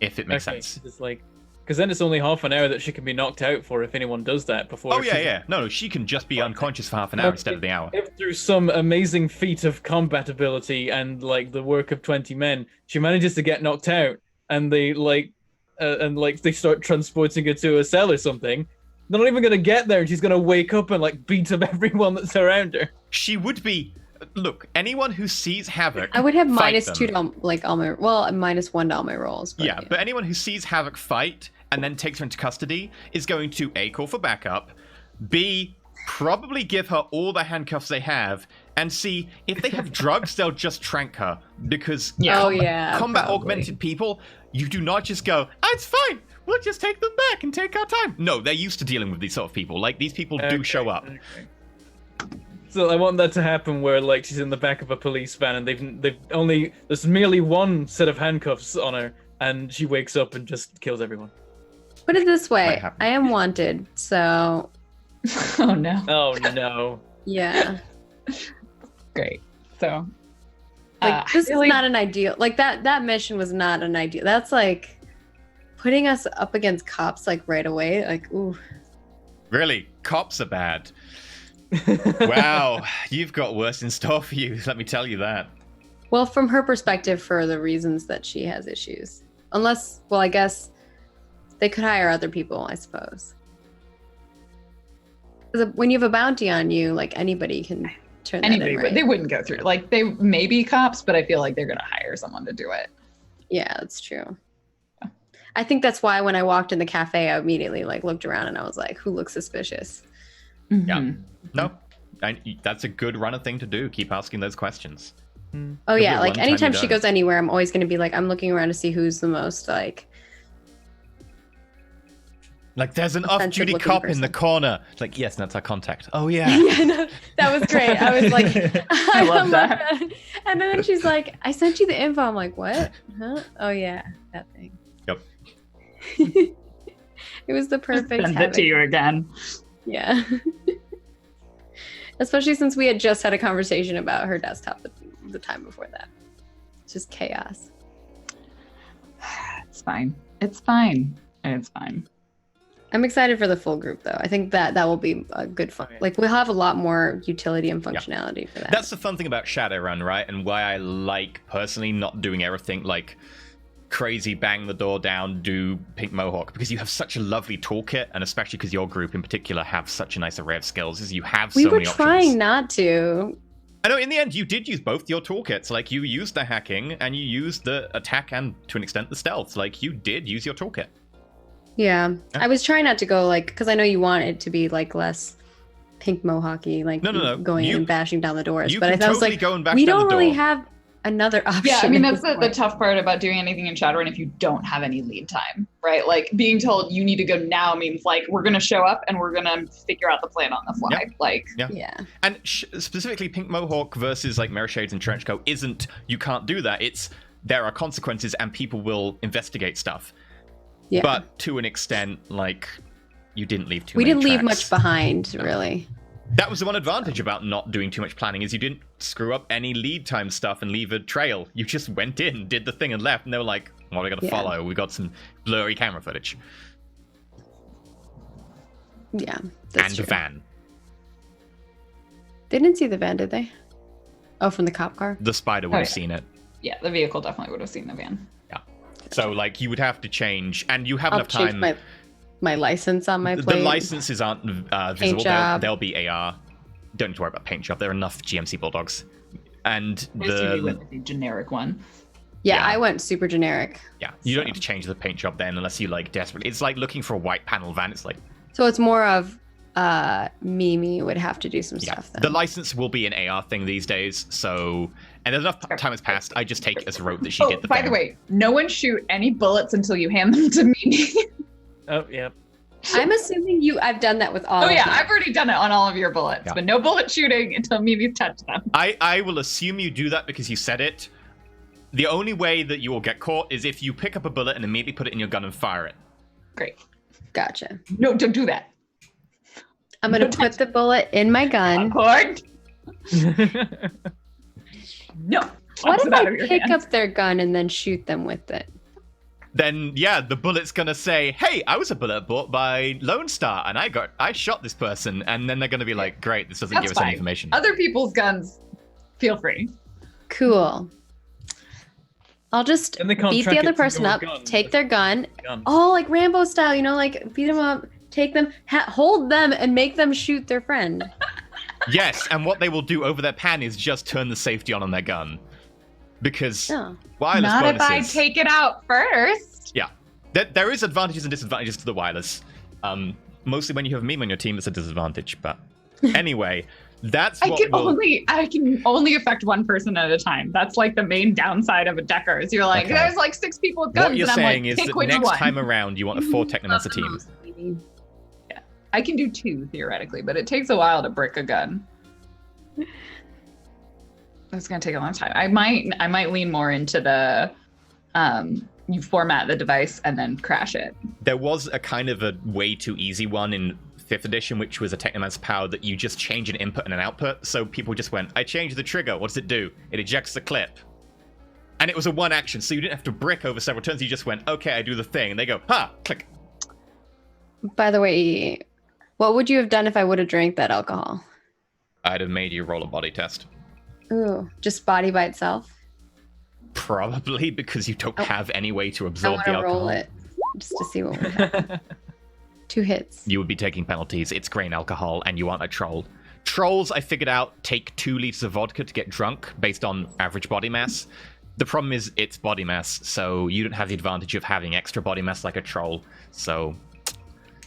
If it makes sense. It's like, because then it's only half an hour that she can be knocked out for if anyone does that before. Oh, yeah, she's- yeah. No, she can just be unconscious for half an hour instead of the hour. If through some amazing feat of combat ability and like the work of 20 men, she manages to get knocked out, and they they start transporting her to a cell or something. They're not even gonna get there, and she's gonna wake up and like beat up everyone that's around her. She would be... Look, anyone who sees Havoc... I would have fight minus them. 2 to all my, well, minus 1 to all my rolls. Yeah, but anyone who sees Havoc fight and then takes her into custody is going to A, call for backup, B, probably give her all the handcuffs they have, and C, if they have drugs, they'll just trank her. Because Yeah. Oh, yeah, combat probably. augmented people, you do not just go, it's fine, we'll just take them back and take our time. No, they're used to dealing with these sort of people. Like, these people do show up. Okay. So I want that to happen where like she's in the back of a police van and there's merely one set of handcuffs on her, and she wakes up and just kills everyone. Put it this Might way, happen. I am wanted, so Oh no. Oh no. yeah. Great. So Like this really- is not an ideal. Like that mission was not an ideal. That's like putting us up against cops like right away. Like ooh. Really? Cops are bad. Wow, you've got worse in store for you, let me tell you that. Well, from her perspective, for the reasons that she has issues. Unless, well, I guess they could hire other people, I suppose. 'Cause when you have a bounty on you, like anybody can turn that Anybody in, would. right? They wouldn't go through. Like they may be cops, but I feel like they're gonna hire someone to do it. Yeah, that's true. I think that's why when I walked in the cafe, I immediately like looked around and I was like, "Who looks suspicious?" Yeah. No, that's a good runner thing to do. Keep asking those questions. Oh Give yeah, it like one time anytime you she don't. goes anywhere, I'm always going to be like, I'm looking around to see who's the most like. Like, there's an Offensive off-duty looking cop in the person. corner. It's like, yes, that's our contact. Oh yeah. Yeah, no, that was great. I was like, I love that. And then she's like, I sent you the info. I'm like, what? Huh? Oh yeah, that thing. Yep. It was the perfect. Send it havoc. to you again. Yeah. Especially since we had just had a conversation about her desktop the time before that. It's just chaos. It's fine. It's fine. It's fine. I'm excited for the full group though. I think that will be a good fun. Okay. Like we'll have a lot more utility and functionality for that. That's the fun thing about Shadowrun, right? And why I like personally not doing everything like crazy bang the door down, do pink mohawk, because you have such a lovely toolkit, and especially because your group in particular have such a nice array of skills, is you have we so were many trying options. not to. I know in the end you did use both your toolkits. Like you used the hacking and you used the attack and to an extent the stealth. Like you did use your toolkit. Yeah. I was trying not to go like, because I know you want it to be like less pink mohawky, like No. going in and bashing down the doors. You But I can thought totally like, go and bash we down don't the really door. have another option. Yeah, I mean at that's this the point. tough part about doing anything in Shadowrun if you don't have any lead time, right? Like being told you need to go now means like we're gonna show up and we're gonna figure out the plan on the fly. Yep. Like Yeah. And specifically Pink Mohawk versus like Mirror Shades and Trenchcoat isn't you can't do that. It's there are consequences and people will investigate stuff. Yeah. But to an extent, like you didn't leave too We many didn't leave tracks. much behind, really. That was the one advantage about not doing too much planning is you didn't screw up any lead time stuff and leave a trail. You just went in, did the thing and left, and they were like, what are we gonna Yeah. follow? We got some blurry camera footage. Yeah. That's And true. a van. They didn't see the van, did they? Oh, from the cop car? The spider would Oh, have yeah. seen it. yeah, the vehicle definitely would have seen the van. So like you would have to change and you have I'll enough change time. my license on my The plate. licenses aren't visible. They'll, job. they'll be AR. Don't need to worry about paint job. There are enough GMC Bulldogs. And I assume you the went with the generic one. Yeah, Yeah. I went super generic. yeah, you don't So- need to change the paint job then unless you like desperately. It's like looking for a white panel van. It's like So it's more of Mimi would have to do some yeah, stuff then. the license will be an AR thing these days. So and there's enough time has passed. I just take it as a rope that she Oh, did the by thing. the way, no one shoot any bullets until you hand them to me. Oh, yeah. I'm assuming I've done that with all Oh of yeah, them. I've already done it on all of your bullets, Yeah. but no bullet shooting until Mimi's touched them. I will assume you do that because you said it. The only way that you will get caught is if you pick up a bullet and immediately put it in your gun and fire it. Great. Gotcha. No, don't do that. I'm gonna put the bullet in my gun. Awkward. No. What Toss if it out I of your pick hands. up their gun and then shoot them with it? Then yeah, the bullet's gonna say, "Hey, I was a bullet bought by Lone Star, and I shot this person," and then they're gonna be like, "Great, this doesn't That's give us any fine. information." Other people's guns, feel free. Cool. I'll just And they can't beat track the other it to person your up, gun. take their gun. Gun. Oh, like Rambo style, like beat them up, take them, hold them, and make them shoot their friend. Yes, and what they will do over their pan is just turn the safety on their gun, because Oh. wireless Not bonuses. if I take it out first. Yeah, there is advantages and disadvantages to the wireless. Mostly when you have a meme on your team, it's a disadvantage. But anyway, that's I what can will. only affect one person at a time. That's like the main downside of a decker. Is you're like, Okay. there's like 6 people with guns, What you're and I'm saying like, is pick that which next one. time around, you want a 4 Technomancer team. Maybe. I can do 2 theoretically, but it takes a while to brick a gun. That's gonna take a long time. I might lean more into the you format the device and then crash it. There was a kind of a way too easy one in 5th edition, which was a Technomancer power that you just change an input and an output. So people just went, I changed the trigger. What does it do? It ejects the clip. And it was a one action, so you didn't have to brick over several turns. You just went, okay, I do the thing. And they go, ha, click. By the way, what would you have done if I would have drank that alcohol? I'd have made you roll a body test. Ooh, just body by itself? Probably because you don't Oh. have any way to I absorb want the to alcohol. roll it just to see what we have. 2 hits. You would be taking penalties. It's grain alcohol, and you aren't a troll. Trolls, I figured out, take 2 liters of vodka to get drunk based on average body mass. The problem is it's body mass, so you don't have the advantage of having extra body mass like a troll. So,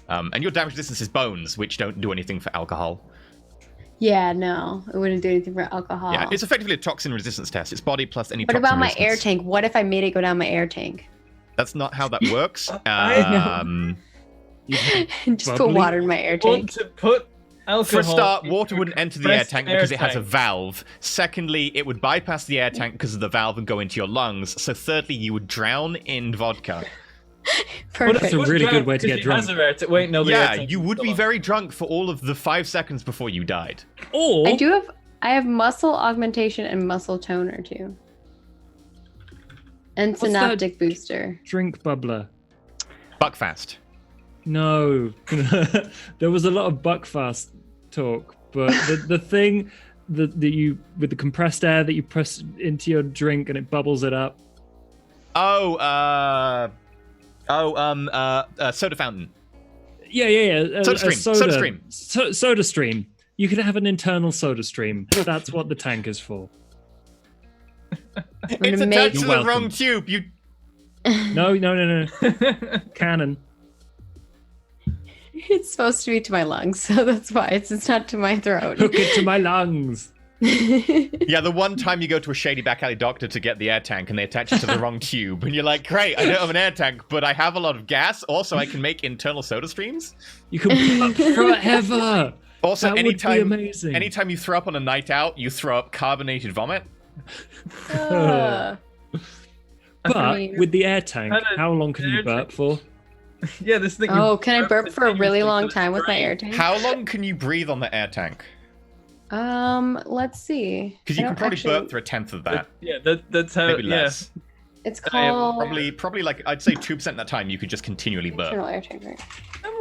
and your damage resistance is bones, which don't do anything for alcohol. Yeah, no, it wouldn't do anything for alcohol. Yeah, it's effectively a toxin resistance test. It's body plus any What toxin about my resistance. air tank? What if I made it go down my air tank? That's not how that works. Just put Bubbly? water in my air Want tank. to put alcohol For a start, into water a wouldn't enter the air compressed tank because it has a tank. valve. Secondly, it would bypass the air tank because of the valve and go into your lungs. So thirdly, you would drown in vodka. Perfect. That's a really good way to get drunk. Wait, no, the air Yeah, tank you is would still be on. very drunk for all of the 5 seconds before you died. Or I have muscle augmentation and muscle toner too. And What's that? synaptic booster. drink bubbler. Buckfast. No, there was a lot of Buckfast talk, but the thing that you with the compressed air that you press into your drink and it bubbles it up. Soda fountain. Yeah. Soda stream. Soda stream. You could have an internal soda stream. That's what the tank is for. It's gonna make- attached to the You're wrong welcome. tube. You. No. Cannon. It's supposed to be to my lungs, so that's why it's not to my throat. Hook it to my lungs. Yeah, the one time you go to a shady back alley doctor to get the air tank and they attach it to the wrong tube, and you're like, great, I don't have an air tank, but I have a lot of gas. Also, I can make internal soda streams. You can pump forever. Also, That would be amazing. anytime you throw up on a night out, you throw up carbonated vomit. Uh, But mean- with the air tank, how long can you Air burp for? Yeah, this thing. oh, can I burp for a really long time with my air tank? How long can you breathe on the air tank? Let's see. Because I you can don't probably actually- burp for a tenth of that. Yeah, that's how. Maybe Yeah. less. It's I have called Probably like I'd say 2% of that time you could just continually burp. internal air tank, right?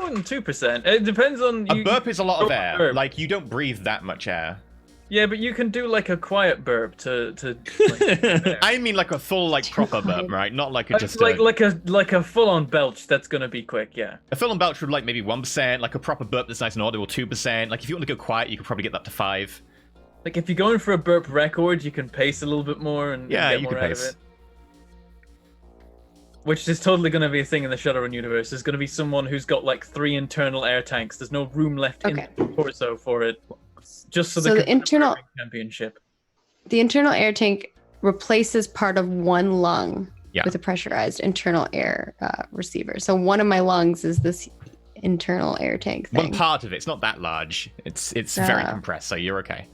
More than 2%. It depends on. A burp is a lot of air. Burp. Like you don't breathe that much air. Yeah, but you can do like a quiet burp to. Like, I mean like a full like proper burp, right? Not like a just like a full-on belch. That's gonna be quick. Yeah. a full on belch would like maybe 1%, like a proper burp that's nice and audible 2%. Like if you want to go quiet, you could probably get that to 5. Like if you're going for a burp record, you can pace a little bit more and Yeah, get you more can out of pace. it. Which is totally going to be a thing in the Shadowrun universe. There's going to be someone who's got like 3 internal air tanks. There's no room left Okay. in the torso for it. Just so, So they the can win internal- burping championship. The internal air tank replaces part of one lung Yeah. with a pressurized internal air receiver. So one of my lungs is this internal air tank One thing. part of it's not that large. It's very Ah. compressed, so you're okay.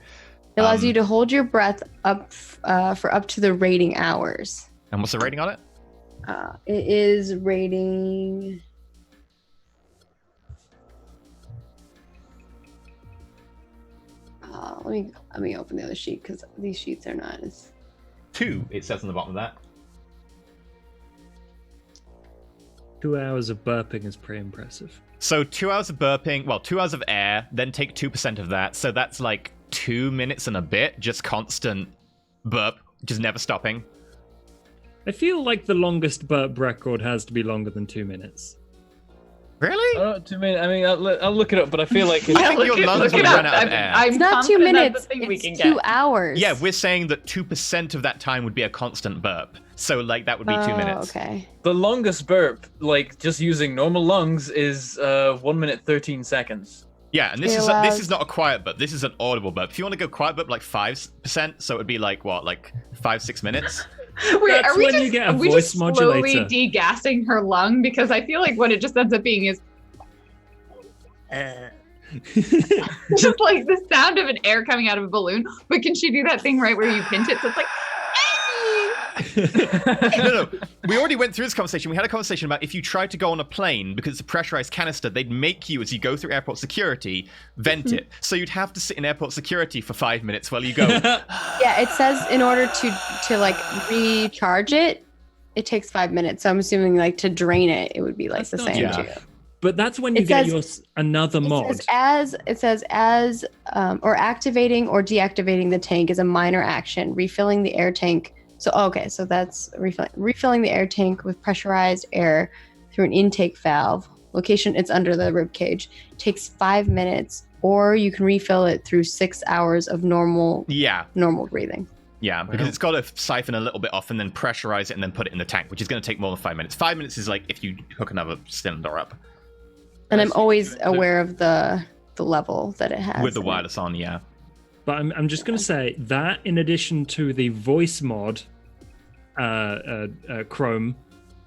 It allows you to hold your breath up for up to the rating hours. And what's the rating on it? It is rating. Let me open the other sheet because these sheets are not as. 2, it says on the bottom of that. 2 hours of burping is pretty impressive. So 2 hours of burping, well, 2 hours of air, then take 2% of that. So that's like 2 minutes and a bit, just constant burp, just never stopping. I feel like the longest burp record has to be longer than 2 minutes. Really? I mean, I'll look it up, but I feel like I think your lungs would run out of air. It's not 2 minutes. Thing we It's can 2 get. hours. Yeah, we're saying that 2% of that time would be a constant burp. So, like, that would be 2 minutes. Okay. the longest burp, like just using normal lungs, is 1 minute 13 seconds. Yeah, and this It is allows- not a quiet burp. This is an audible burp. If you want to go quiet burp, like 5%, so it would be like, what, like 5-6 minutes? Wait, That's are we when just, you get a are we voice just slowly modulator. degassing her lung? Because I feel like what it just ends up being is just like the sound of an air coming out of a balloon. But can she do that thing right where you pinch it? So it's like. No. We already went through this conversation. We had a conversation about if you tried to go on a plane, because it's a pressurized canister, they'd make you, as you go through airport security, vent it. So you'd have to sit in airport security for 5 minutes while you go. Yeah, it says in order to like recharge it, it takes 5 minutes. So I'm assuming like to drain it, it would be like That's the not same too too. But that's when you It get says- another mod. It says as or activating or deactivating the tank is a minor action. Refilling the air tank So so that's refilling the air tank with pressurized air through an intake valve. Location, it's under the rib cage. Takes 5 minutes, or you can refill it through 6 hours of normal breathing. Yeah, because it's got to siphon a little bit off and then pressurize it and then put it in the tank, which is going to take more than 5 minutes. 5 minutes is like if you hook another cylinder up. And I'm always aware of the level that it has. With the wireless on, yeah. But I'm just going to say that in addition to the voice mod Chrome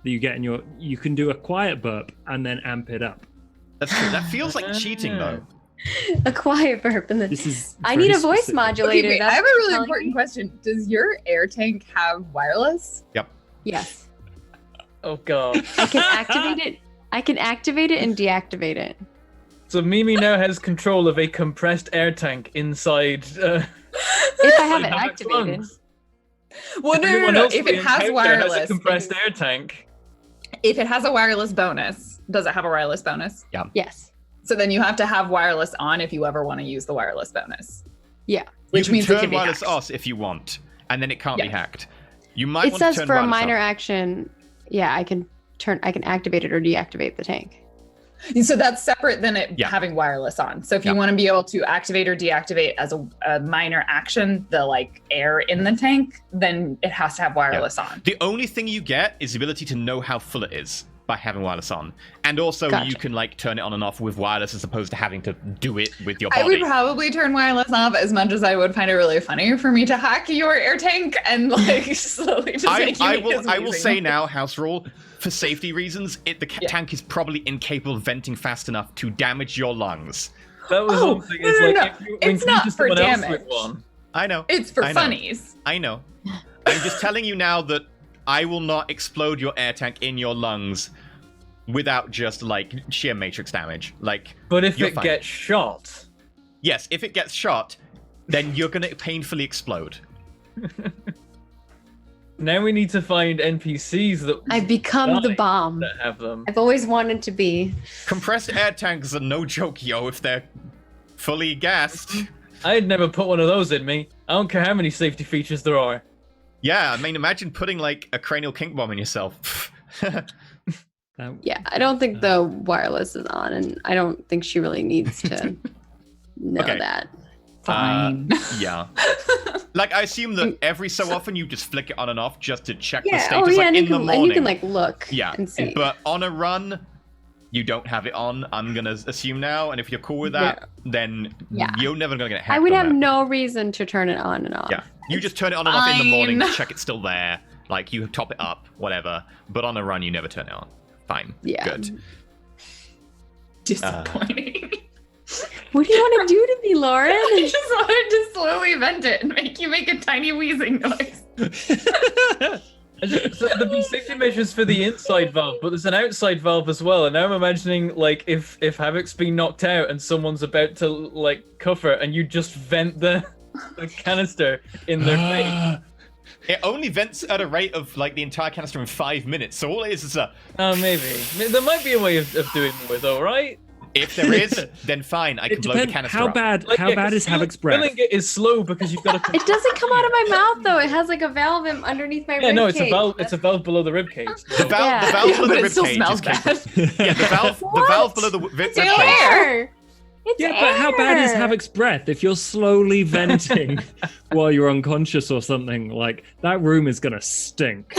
that you get you can do a quiet burp and then amp it up. That's true. That feels like cheating though. A quiet burp and then This is I need a voice specific. modulator. Okay, wait, I that's have a what really you're important telling me? question. Does your air tank have wireless? Yep. Yes. Oh god. I can activate it. I can activate it and deactivate it. So Mimi now has control of a compressed air tank inside. If I have it Havoc's activated. lungs. Well, Everyone no. else If we it has encounter wireless, has a compressed air tank. if it has a wireless bonus, does it have a wireless bonus? Yes. So then you have to have wireless on if you ever want to use the wireless bonus. Yeah. Which you means can it turn can be wireless hacked. off if you want, and then it can't be Yeah. hacked. You might It want says to turn for a wireless minor off. action, I can activate it or deactivate the tank. So that's separate than it Yeah. having wireless on. So if you Yeah. want to be able to activate or deactivate as a minor action, the like air in the tank, then it has to have wireless on. The only thing you get is the ability to know how full it is by having wireless on. And also Gotcha. you can like turn it on and off with wireless as opposed to having to do it with your I body. would probably turn wireless off as much as I would find it really funny for me to hack your air tank and like slowly just make you I make will this I will amazing say noise. now, house rule, for safety reasons, the tank is probably incapable of venting fast enough to damage your lungs. That was Oh, one thing. no, It's no, like no. if you It's not encounter for someone else with damage. one. I know. It's for I know. funnies. I know. I'm just telling you now that I will not explode your air tank in your lungs without just like sheer matrix damage. Like, But if You're it fine. gets shot, yes, if it gets shot, then you're gonna painfully explode. now we need to find NPCs that I've become the die bomb. that have them. I've always wanted to be. Compressed air tanks are no joke, yo, if they're fully gassed. I'd never put one of those in me. I don't care how many safety features there are. Yeah, I mean, imagine putting like a cranial kink bomb in yourself. Yeah, I don't think the wireless is on, and I don't think she really needs to know Okay. that. Fine. Yeah. Like, I assume that every so often you just flick it on and off just to check the Yeah. status, Oh yeah, like and in you the can morning. and you can like look. Yeah, And see. but on a run, you don't have it on. I'm gonna assume now, and if you're cool with that, then Yeah. you're never gonna get hacked. I would on have that. no reason to turn it on and off. Yeah, you just turn it on and off in the morning to Fine. check it's still there. Like you top it up, whatever. But on a run, you never turn it on. Fine. Yeah. Good. Disappointing. What do you want to do to me, Lauren? I just wanted to slowly vent it and make you make a tiny wheezing noise. So there'd be safety measures for the inside valve, but there's an outside valve as well. And now I'm imagining like if Havoc's been knocked out and someone's about to like cuff her, and you just vent the canister in their face. It only vents at a rate of like the entire canister in 5 minutes. So all it is a. Oh, maybe there might be a way of doing more though, right? If there is, then fine. I can blow the canister How up. bad? Like, How yeah, bad 'cause is Havoc's breath? Filling it is slow because you've got to. It doesn't come out of my mouth though. It has like a valve underneath my Yeah, rib no, it's a cage. valve. It's a valve below the rib cage. The valve, Yeah. the valve Yeah, below but the it rib still cage smells is capable. bad. Yeah, the valve below the rib It's cage. air. It's Yeah, but how bad is air. Havoc's breath if you're slowly venting while you're unconscious or something? Like that room is gonna stink.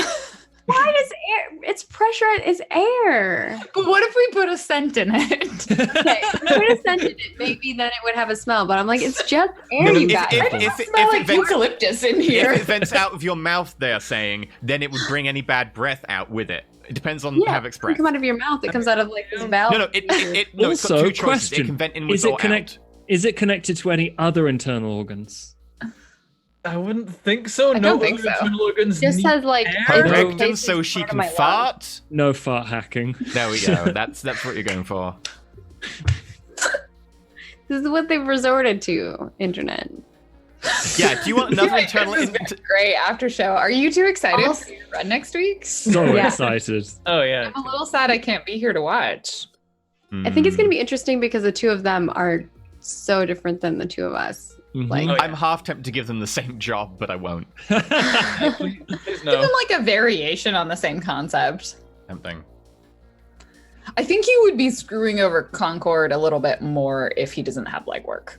Why does air? It's pressure. It's air. But what if we put a scent in it? Okay, if we would have scented it, maybe then it would have a smell. But I'm like, it's just air, No, you if- guys. if- It smell like vents- eucalyptus in If here. it vents out of your mouth, they're saying, then it would bring any bad breath out with it. It depends on Yeah, Havoc's it breath. doesn't come out of your mouth. It comes out of like this valve. No, it's got Also, two choices. It question: can vent inwards Is it or connect? Is it connected to any other internal organs? I wouldn't think so. I No don't think other so. internal organs Just need has like air. out. it's Rectum basically so she part of can my lungs. fart. No fart hacking. There we go. That's what you're going for. This is what they've resorted to. Internet. Yeah. Do you want another This internal? has been great after show. Are you two excited for your run next week? So Yeah. excited. Oh yeah. I'm a little sad I can't be here to watch. I think it's Hmm. going to be interesting because the two of them are so different than the two of us. Like, Oh, yeah. I'm half tempted to give them the same job, but I won't. Please Give no. them like a variation on the same concept. Something. I think you would be screwing over Concord a little bit more if he doesn't have legwork.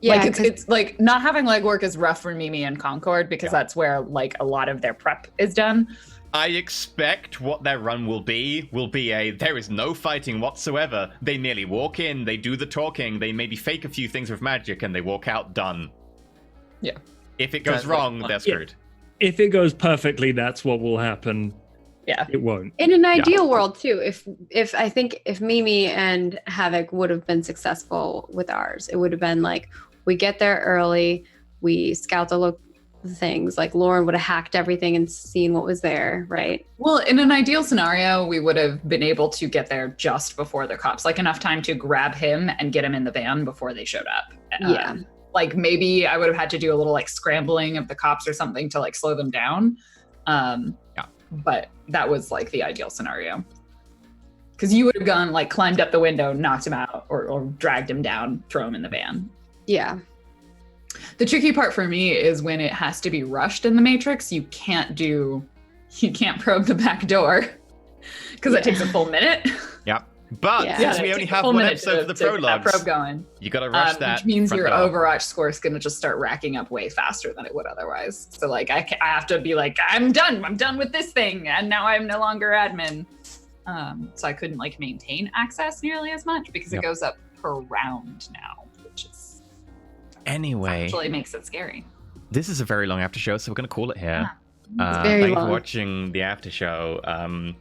yeah, Like 'cause- it's like not having legwork is rough for Mimi and Concord because that's where like a lot of their prep is done. I expect what their run will be there is no fighting whatsoever. They merely walk in, they do the talking, they maybe fake a few things with magic, and they walk out done. Yeah. If it goes Sounds like wrong, fun. they're screwed. If it goes perfectly, that's what will happen. Yeah. It won't. in an ideal world too, if I think if Mimi and Havoc would have been successful with ours, it would have been like we get there early, we scout the things, like Lauren would have hacked everything and seen what was there, right? Well, in an ideal scenario, we would have been able to get there just before the cops, like enough time to grab him and get him in the van before they showed up. Yeah. Like maybe I would have had to do a little like scrambling of the cops or something to like slow them down. But that was like the ideal scenario. Because you would have gone like climbed up the window, knocked him out, or dragged him down, throw him in the van. Yeah. The tricky part for me is when it has to be rushed in the Matrix, you can't probe the back door because it takes a full minute. Yep. But Yeah. since we It only takes a have full one minute episode for the to get that prologues, probe going. you gotta rush that. Which means front your door. Overwatch score is gonna just start racking up way faster than it would otherwise. So like I have to be like, I'm done with this thing, and now I'm no longer admin. So I couldn't like maintain access nearly as much because Yep. it goes up per round now, which is Anyway, actually makes it scary. this is a very long after show, so we're gonna call it here. very Thank you long. for watching the after show.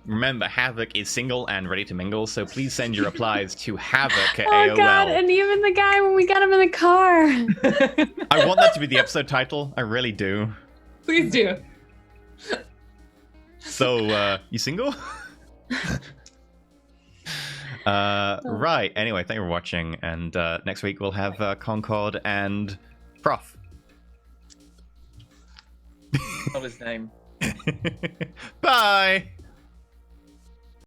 Remember, Havoc is single and ready to mingle, so please send your replies to Havoc at Oh AOL. god, and even the guy when we got him in the car. I want that to be the episode title. I really do. Please do. So, you single? Right. Anyway, thank you for watching, and next week we'll have Concord and Prof. Not his name. Bye.